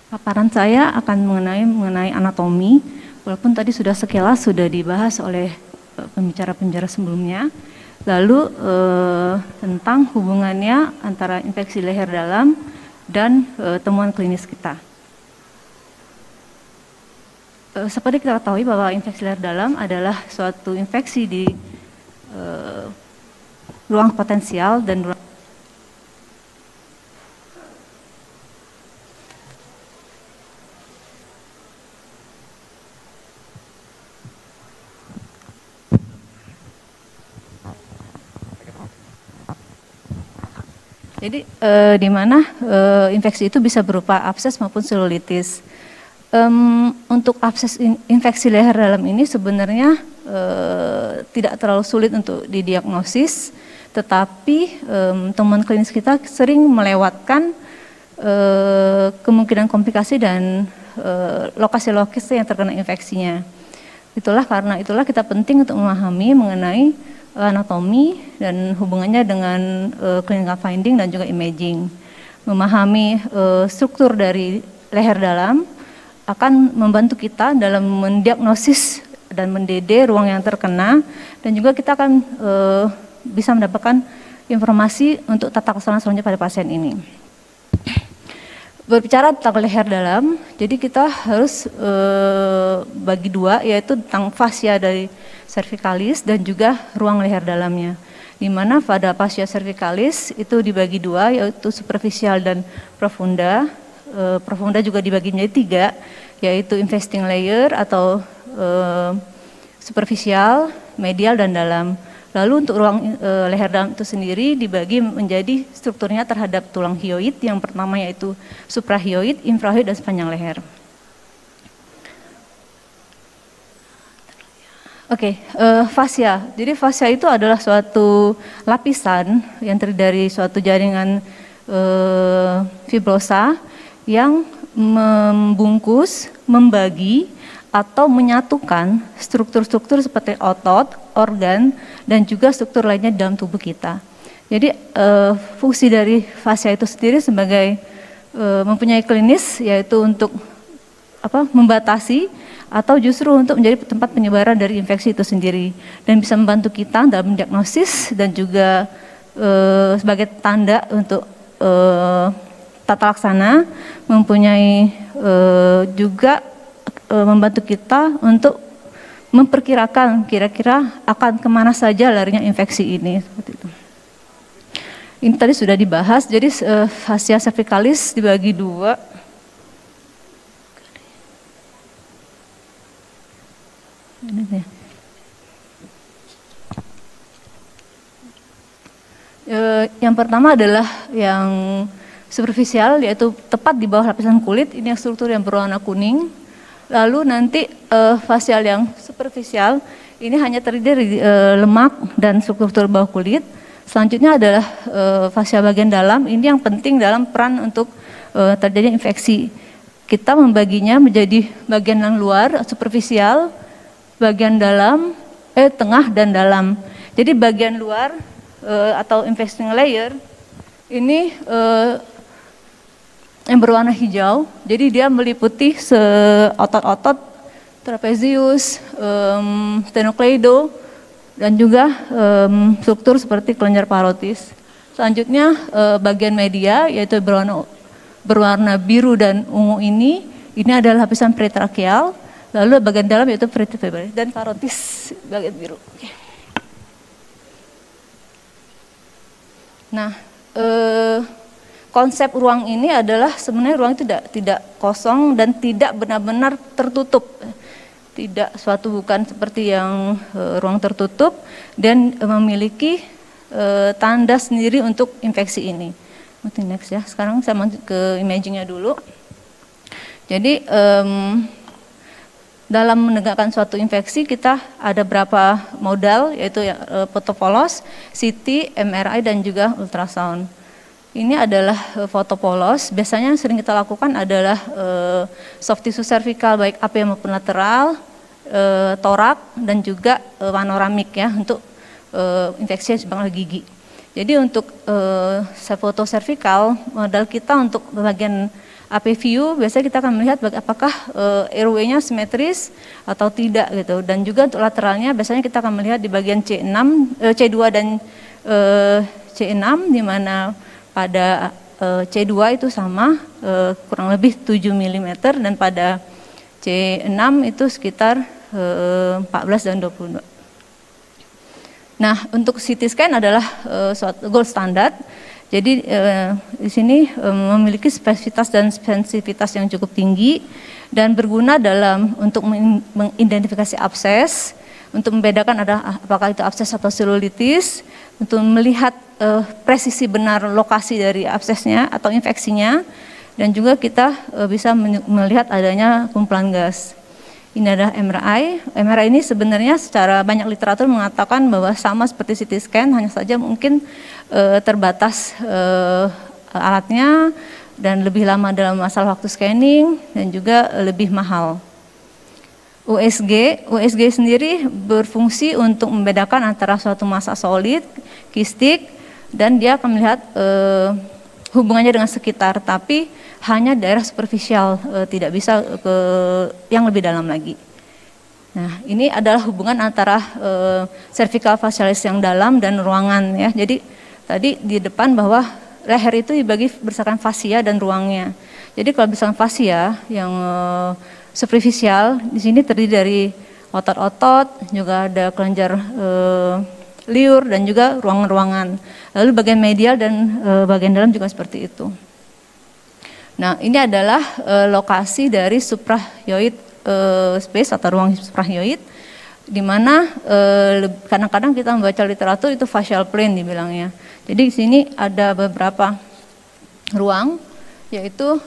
[SPEAKER 6] Paparan saya akan mengenai anatomi, walaupun tadi sekilas sudah dibahas oleh pembicara-pembicara sebelumnya. Lalu tentang hubungannya antara infeksi leher dalam dan temuan klinis kita. Seperti kita ketahui bahwa infeksi leher dalam adalah suatu infeksi di ruang potensial dan ruang. Jadi di mana infeksi itu bisa berupa abses maupun selulitis. Untuk abses infeksi leher dalam ini sebenarnya tidak terlalu sulit untuk didiagnosis, tetapi temuan klinis kita sering melewatkan kemungkinan komplikasi dan lokasi-lokasi yang terkena infeksinya. Karena itulah kita penting untuk memahami mengenai anatomi dan hubungannya dengan clinical finding dan juga imaging. Memahami struktur dari leher dalam akan membantu kita dalam mendiagnosis dan mendede ruang yang terkena, dan juga kita akan bisa mendapatkan informasi untuk tata laksana selanjutnya pada pasien ini. Berbicara tentang leher dalam, jadi kita harus bagi dua, yaitu tentang fascia dari cervicalis dan juga ruang leher dalamnya. Di mana pada fascia cervicalis itu dibagi dua, yaitu superficial dan profunda. Profunda juga dibagi menjadi tiga, yaitu investing layer atau superficial, medial, dan dalam. Lalu untuk ruang leher dalam itu sendiri dibagi menjadi strukturnya terhadap tulang hyoid, yang pertama yaitu suprahyoid, infrahyoid, dan sepanjang leher. Fascia. Jadi fascia itu adalah suatu lapisan yang terdiri dari suatu jaringan fibrosa yang membungkus, membagi, atau menyatukan struktur-struktur seperti otot, organ, dan juga struktur lainnya dalam tubuh kita. Jadi fungsi dari fascia itu sendiri sebagai mempunyai klinis, yaitu untuk membatasi atau justru untuk menjadi tempat penyebaran dari infeksi itu sendiri, dan bisa membantu kita dalam diagnosis dan juga sebagai tanda untuk tata laksana, mempunyai juga membantu kita untuk memperkirakan kira-kira akan kemana saja larinya infeksi ini. Seperti itu. Ini tadi sudah dibahas, jadi fascia cervicalis dibagi dua. Yang pertama adalah yang superficial, yaitu tepat di bawah lapisan kulit, ini yang struktur yang berwarna kuning. Lalu nanti facial yang superficial ini hanya terdiri dari lemak dan struktur bawah kulit. Selanjutnya adalah fascia bagian dalam, ini yang penting dalam peran untuk terjadinya infeksi. Kita membaginya menjadi bagian yang luar, superficial, bagian dalam, tengah, dan dalam. Jadi bagian luar atau investing layer ini yang berwarna hijau, jadi dia meliputi otot-otot trapezius, sternocleido, dan juga struktur seperti kelenjar parotis. Selanjutnya bagian media, yaitu berwarna biru dan ungu, ini Ini adalah lapisan peritrakeal, lalu bagian dalam yaitu vertebrae dan karotis bagian biru. Oke. Nah, konsep ruang ini adalah sebenarnya ruang itu tidak kosong dan tidak benar-benar tertutup. Tidak bukan seperti yang ruang tertutup dan memiliki tanda sendiri untuk infeksi ini. Next ya. Sekarang saya lanjut ke imagingnya dulu. Jadi dalam menegakkan suatu infeksi kita ada berapa modal, yaitu fotopolos, CT, MRI dan juga ultrasound. Ini adalah fotopolos. Biasanya yang sering kita lakukan adalah soft tissue cervical baik AP maupun lateral, torak dan juga panoramik ya untuk infeksi sebang gigi. Jadi untuk foto cervical modal kita untuk bagian AP view biasanya kita akan melihat apakah airway-nya simetris atau tidak gitu. Dan juga untuk lateralnya biasanya kita akan melihat di bagian C2 dan C6 di mana pada C2 itu sama kurang lebih 7 mm dan pada C6 itu sekitar 14 dan 22. Nah, untuk CT scan adalah suatu gold standard. Jadi di sini memiliki spesifitas dan sensitivitas yang cukup tinggi dan berguna untuk mengidentifikasi abses, untuk membedakan apakah itu abses atau selulitis, untuk melihat presisi benar lokasi dari absesnya atau infeksinya, dan juga kita bisa melihat adanya kumpulan gas. Ini adalah MRI. MRI ini sebenarnya secara banyak literatur mengatakan bahwa sama seperti CT scan, hanya saja mungkin terbatas alatnya dan lebih lama dalam masalah waktu scanning dan juga lebih mahal. USG sendiri berfungsi untuk membedakan antara suatu massa solid, kistik, dan dia akan melihat hubungannya dengan sekitar, tapi hanya daerah superficial, tidak bisa ke yang lebih dalam lagi. Nah, ini adalah hubungan antara cervical facialis yang dalam dan ruangan ya. Jadi tadi di depan bahwa leher itu dibagi berdasarkan fascia dan ruangnya. Jadi kalau berdasarkan fascia yang superficial di sini terdiri dari otot-otot, juga ada kelenjar liur dan juga ruangan-ruangan. Lalu bagian medial dan bagian dalam juga seperti itu. Nah, ini adalah lokasi dari suprahyoid space atau ruang suprahyoid, di mana kadang-kadang kita membaca literatur itu facial plane dibilangnya. Jadi di sini ada beberapa ruang, yaitu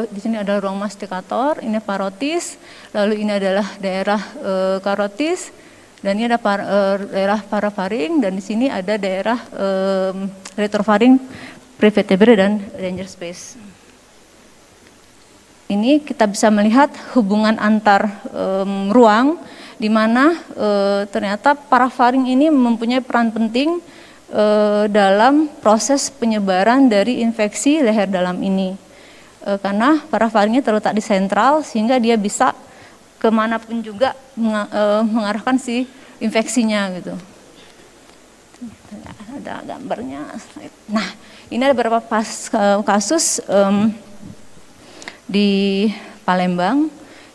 [SPEAKER 6] di sini ada ruang mastikator, ini parotis, lalu ini adalah daerah karotis, dan ini ada daerah parafaring, dan di sini ada daerah retrofaring, prevertebrae dan danger space. Ini kita bisa melihat hubungan antar ruang, di mana ternyata parafaring ini mempunyai peran penting dalam proses penyebaran dari infeksi leher dalam ini. Karena parafaringnya terletak di sentral, sehingga dia bisa kemanapun juga mengarahkan si infeksinya gitu. Ada gambarnya. Nah, ini ada beberapa kasus di Palembang.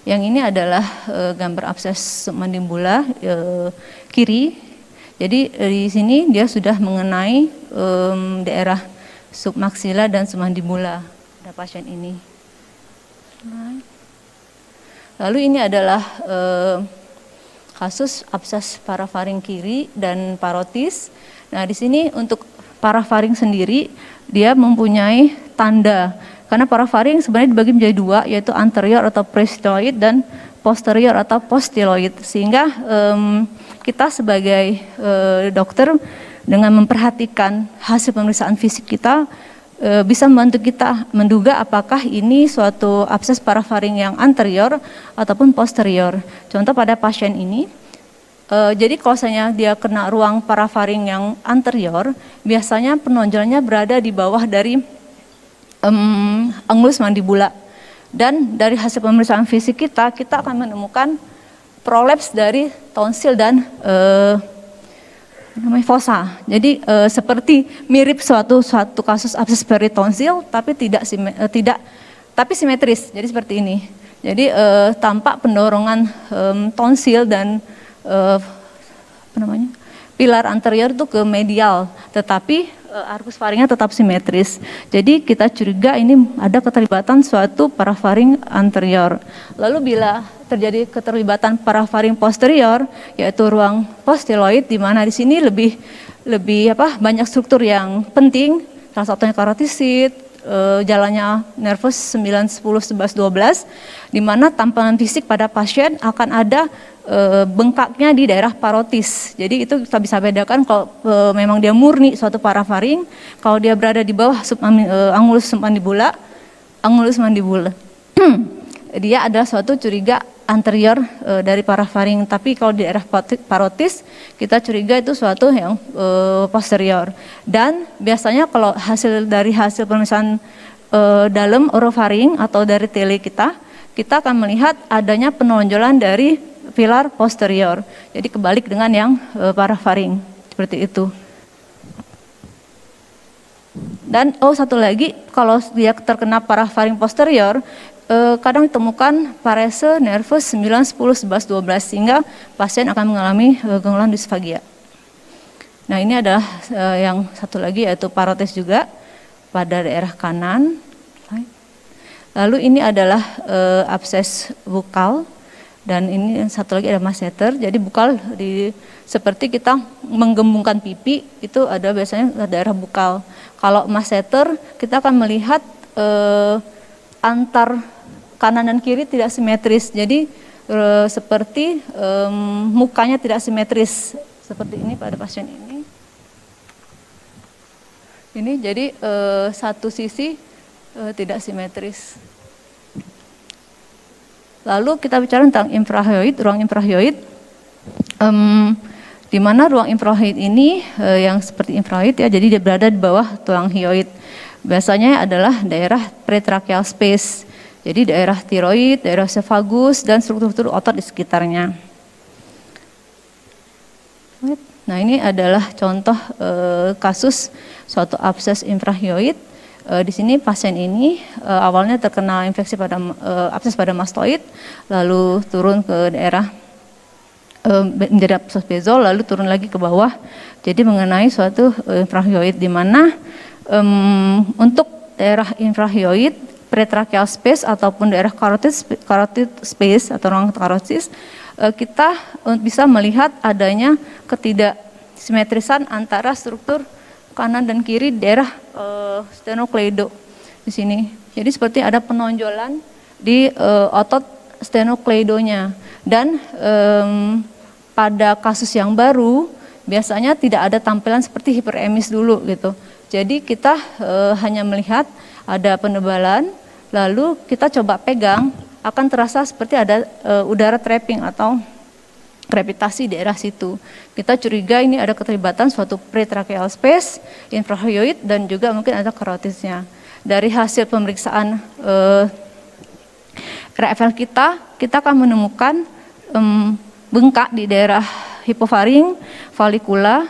[SPEAKER 6] Yang ini adalah gambar abses submandibula kiri. Jadi di sini dia sudah mengenai daerah submaksila dan submandibula pada pasien ini. Lalu ini adalah kasus abses parafaring kiri dan parotis. Nah, di sini untuk parafaring sendiri dia mempunyai tanda. Karena parafaring sebenarnya dibagi menjadi dua, yaitu anterior atau prestyloid dan posterior atau postyloid. Sehingga kita sebagai dokter dengan memperhatikan hasil pemeriksaan fisik kita bisa membantu kita menduga apakah ini suatu abses parafaring yang anterior ataupun posterior. Contoh pada pasien ini, jadi kalau misalnya dia kena ruang parafaring yang anterior, biasanya penonjolnya berada di bawah dari angulus mandibula, dan dari hasil pemeriksaan fisik kita akan menemukan prolaps dari tonsil dan fossa. Jadi seperti mirip suatu kasus abses peritonsil, tapi tidak tapi simetris. Jadi seperti ini. Jadi tampak pendorongan tonsil dan pilar anterior itu ke medial, tetapi arcus faringnya tetap simetris. Jadi kita curiga ini ada keterlibatan suatu parafaring anterior. Lalu bila terjadi keterlibatan parafaring posterior, yaitu ruang posteloid, di mana di sini lebih banyak struktur yang penting, salah satunya karotisid, jalannya nervus 9, 10, 11, 12, di mana tampanan fisik pada pasien akan ada bengkaknya di daerah parotis. Jadi itu kita bisa bedakan kalau memang dia murni suatu parafaring, kalau dia berada di bawah angulus submandibula, dia adalah suatu curiga anterior dari parafaring. Tapi kalau di daerah parotis, kita curiga itu suatu yang posterior. Dan biasanya kalau dari hasil pemeriksaan dalam orofaring atau dari tele kita akan melihat adanya penonjolan dari pilar posterior. Jadi kebalik dengan yang parafaring, seperti itu. Dan satu lagi, kalau dia terkena parafaring posterior, kadang ditemukan parese nervus 9, 10, 11, 12, sehingga pasien akan mengalami gangguan disfagia. Nah, ini adalah yang satu lagi, yaitu parotis juga pada daerah kanan. Lalu ini adalah abses bukal. Dan ini satu lagi ada masseter. Jadi bukal seperti kita menggembungkan pipi, itu ada biasanya daerah bukal. Kalau masseter kita akan melihat antar kanan dan kiri tidak simetris. Jadi seperti mukanya tidak simetris seperti ini pada pasien ini. Ini jadi satu sisi tidak simetris. Lalu kita bicara tentang infrahyoid, ruang infrahyoid, di mana ruang infrahyoid ini yang seperti infrahyoid ya, jadi dia berada di bawah tulang hyoid. Biasanya adalah daerah pretracheal space, jadi daerah tiroid, daerah esophagus, dan struktur-struktur otot di sekitarnya. Nah, ini adalah contoh kasus suatu abses infrahyoid. Di sini pasien ini awalnya terkena infeksi pada abses pada mastoid, lalu turun ke daerah menjadi abses bezol, lalu turun lagi ke bawah. Jadi mengenai suatu infrahyoid, di mana untuk daerah infrahyoid, pretracheal space ataupun daerah carotid space atau ruang karotis, kita bisa melihat adanya ketidaksimetrisan antara struktur kanan dan kiri daerah sternocleido di sini. Jadi seperti ada penonjolan di otot sternocleidonya. Dan pada kasus yang baru biasanya tidak ada tampilan seperti hiperemis dulu gitu. Jadi kita hanya melihat ada penebalan, lalu kita coba pegang, akan terasa seperti ada udara trapping atau gravitasi daerah situ. Kita curiga ini ada keterlibatan suatu pretracheal space, infrahyoid, dan juga mungkin ada karotisnya. Dari hasil pemeriksaan RFL kita akan menemukan bengkak di daerah hipofaring, valikula,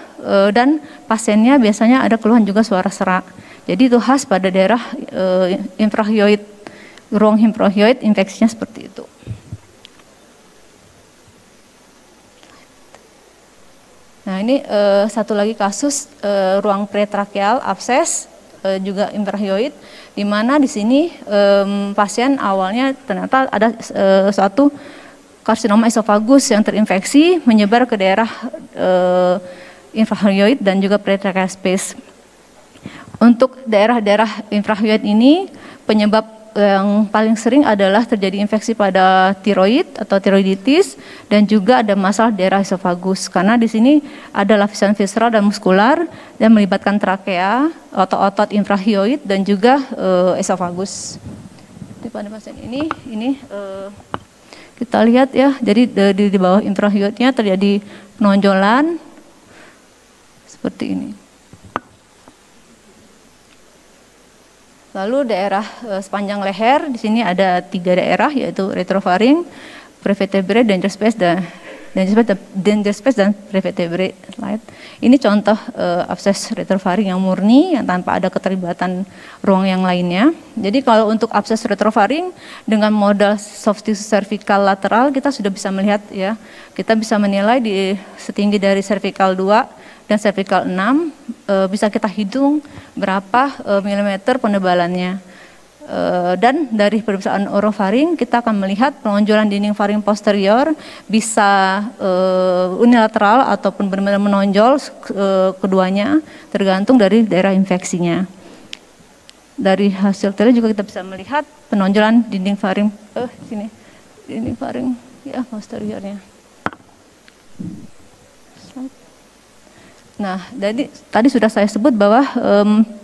[SPEAKER 6] dan pasiennya biasanya ada keluhan juga suara serak. Jadi itu khas pada daerah infrahyoid, ruang infrahyoid, infeksinya seperti itu. Nah, ini satu lagi kasus ruang pretracheal abses juga infrahyoid, di mana di sini pasien awalnya ternyata ada suatu karsinoma esophagus yang terinfeksi menyebar ke daerah infrahyoid dan juga pretracheal space. Untuk daerah-daerah infrahyoid ini penyebab yang paling sering adalah terjadi infeksi pada tiroid atau tiroiditis, dan juga ada masalah daerah esophagus karena di sini ada lapisan visceral dan muskular dan melibatkan trakea, otot-otot infrahyoid, dan juga esophagus. Di pada pasien ini kita lihat ya, jadi di bawah infrahyoidnya terjadi penonjolan seperti ini. Lalu daerah sepanjang leher, di sini ada 3 daerah, yaitu retrofaring, prevertebrate, danger space, dan danger space dan vertebrae. Ini contoh abses retrofaring yang murni yang tanpa ada keterlibatan ruang yang lainnya. Jadi kalau untuk abses retrofaring dengan modal soft tissue cervical lateral kita sudah bisa melihat ya, kita bisa menilai di setinggi dari cervical 2 dan cervical 6 bisa kita hitung berapa milimeter penebalannya. Dan dari pemeriksaan orofaring kita akan melihat penonjolan dinding faring posterior bisa unilateral ataupun benar-benar menonjol keduanya tergantung dari daerah infeksinya. Dari hasil tele juga kita bisa melihat penonjolan dinding faring dinding faring ya posteriornya. Nah, jadi tadi sudah saya sebut bahwa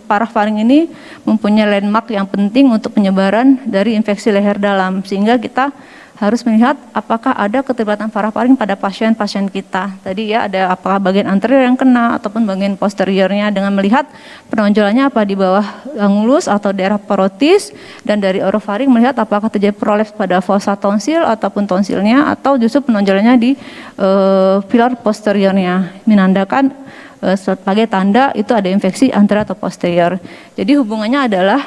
[SPEAKER 6] parafaring ini mempunyai landmark yang penting untuk penyebaran dari infeksi leher dalam, sehingga kita harus melihat apakah ada keterlibatan parafaring pada pasien-pasien kita. Tadi ya ada apakah bagian anterior yang kena ataupun bagian posteriornya dengan melihat penonjolannya apa di bawah angulus atau daerah parotis, dan dari orofaring melihat apakah terjadi prolaps pada fossa tonsil ataupun tonsilnya atau justru penonjolannya di pilar posteriornya menandakan sebagai tanda itu ada infeksi anterior atau posterior. Jadi hubungannya adalah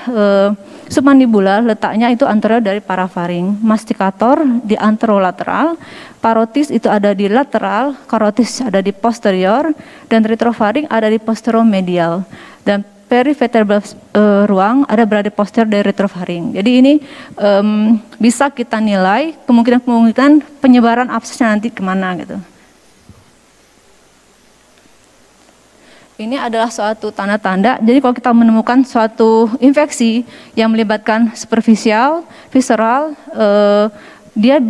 [SPEAKER 6] submandibular letaknya itu anterior dari parafaring, masticator di anterolateral, parotis itu ada di lateral, carotis ada di posterior, dan retrofaring ada di posteromedial. Dan perivertebral ruang ada berada di posterior dari retrofaring. Jadi ini bisa kita nilai kemungkinan penyebaran absesnya nanti kemana gitu. Ini adalah suatu tanda-tanda, jadi kalau kita menemukan suatu infeksi yang melibatkan superficial, visceral, dia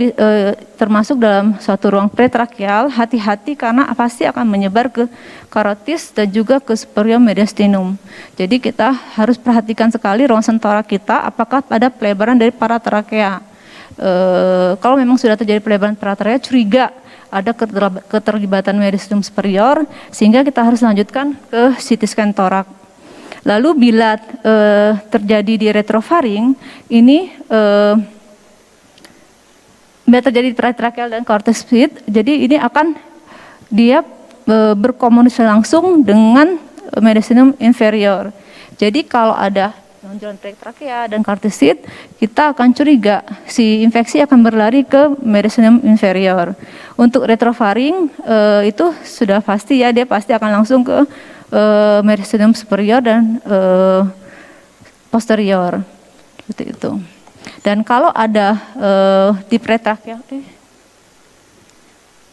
[SPEAKER 6] termasuk dalam suatu ruang pretracheal, hati-hati karena pasti akan menyebar ke carotis dan juga ke superior mediastinum. Jadi kita harus perhatikan sekali ruang sentora kita apakah ada pelebaran dari paratrakea. Kalau memang sudah terjadi pelebaran paratrakea, curiga ada keterlibatan mediastinum superior, sehingga kita harus lanjutkan ke CT scan torak. Lalu bila terjadi di retrofaring, ini bila terjadi di paratracheal dan cortex split, jadi ini akan dia berkomunikasi langsung dengan mediastinum inferior. Jadi kalau ada penonjolan trachea dan cortisit, kita akan curiga si infeksi akan berlari ke mediastinum inferior. Untuk retrofaring itu sudah pasti ya, dia pasti akan langsung ke mediastinum superior dan posterior, seperti itu. Dan kalau ada di pretracheal,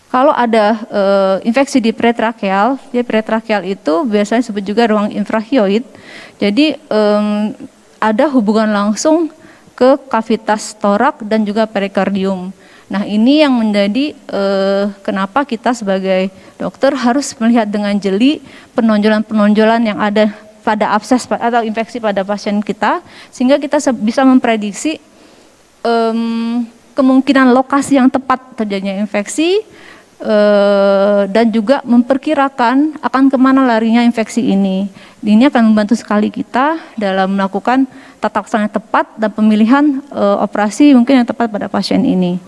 [SPEAKER 6] kalau ada infeksi di pretracheal, ya pretracheal itu biasanya disebut juga ruang infrahioid. Jadi ada hubungan langsung ke kavitas torak dan juga perikardium. Nah ini yang menjadi kenapa kita sebagai dokter harus melihat dengan jeli penonjolan-penonjolan yang ada pada abses atau infeksi pada pasien kita, sehingga kita bisa memprediksi kemungkinan lokasi yang tepat terjadinya infeksi, dan juga memperkirakan akan kemana larinya infeksi ini. Ini akan membantu sekali kita dalam melakukan tata laksana yang tepat dan pemilihan operasi mungkin yang tepat pada pasien ini.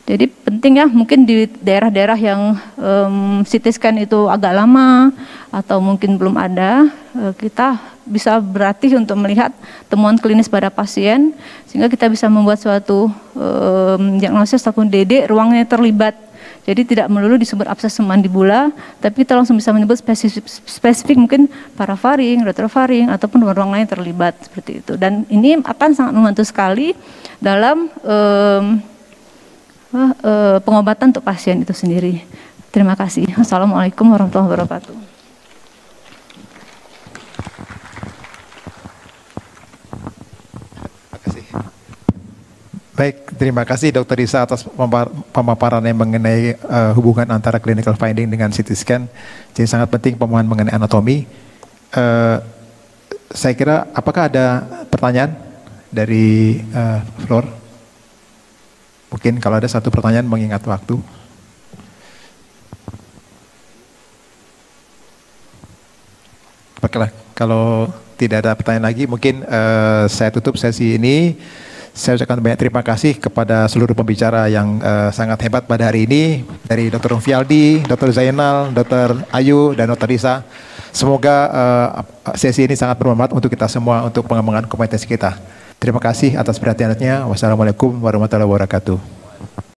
[SPEAKER 6] Jadi penting ya, mungkin di daerah-daerah yang CT scan itu agak lama atau mungkin belum ada, kita bisa berlatih untuk melihat temuan klinis pada pasien, sehingga kita bisa membuat suatu diagnosis ataupun DD ruangnya terlibat. Jadi tidak melulu disebut abses mandibula, tapi kita langsung bisa menyebut spesifik mungkin parafaring, retrofaring, ataupun ruang lain terlibat seperti itu. Dan ini akan sangat membantu sekali dalam pengobatan untuk pasien itu sendiri. Terima kasih. Assalamualaikum warahmatullahi wabarakatuh.
[SPEAKER 2] Baik, terima kasih Dr. Risa atas pemaparannya mengenai hubungan antara clinical finding dengan CT scan. Jadi sangat penting pemahaman mengenai anatomi. Saya kira apakah ada pertanyaan dari floor? Mungkin kalau ada satu pertanyaan mengingat waktu. Baiklah, kalau tidak ada pertanyaan lagi, mungkin saya tutup sesi ini. Saya ucapkan banyak terima kasih kepada seluruh pembicara yang sangat hebat pada hari ini, dari Dr. Fialdi, Dr. Zainal, Dr. Ayu, dan Dr. Risa. Semoga sesi ini sangat bermanfaat untuk kita semua untuk pengembangan kompetensi kita. Terima kasih atas perhatiannya. Wassalamualaikum warahmatullahi wabarakatuh.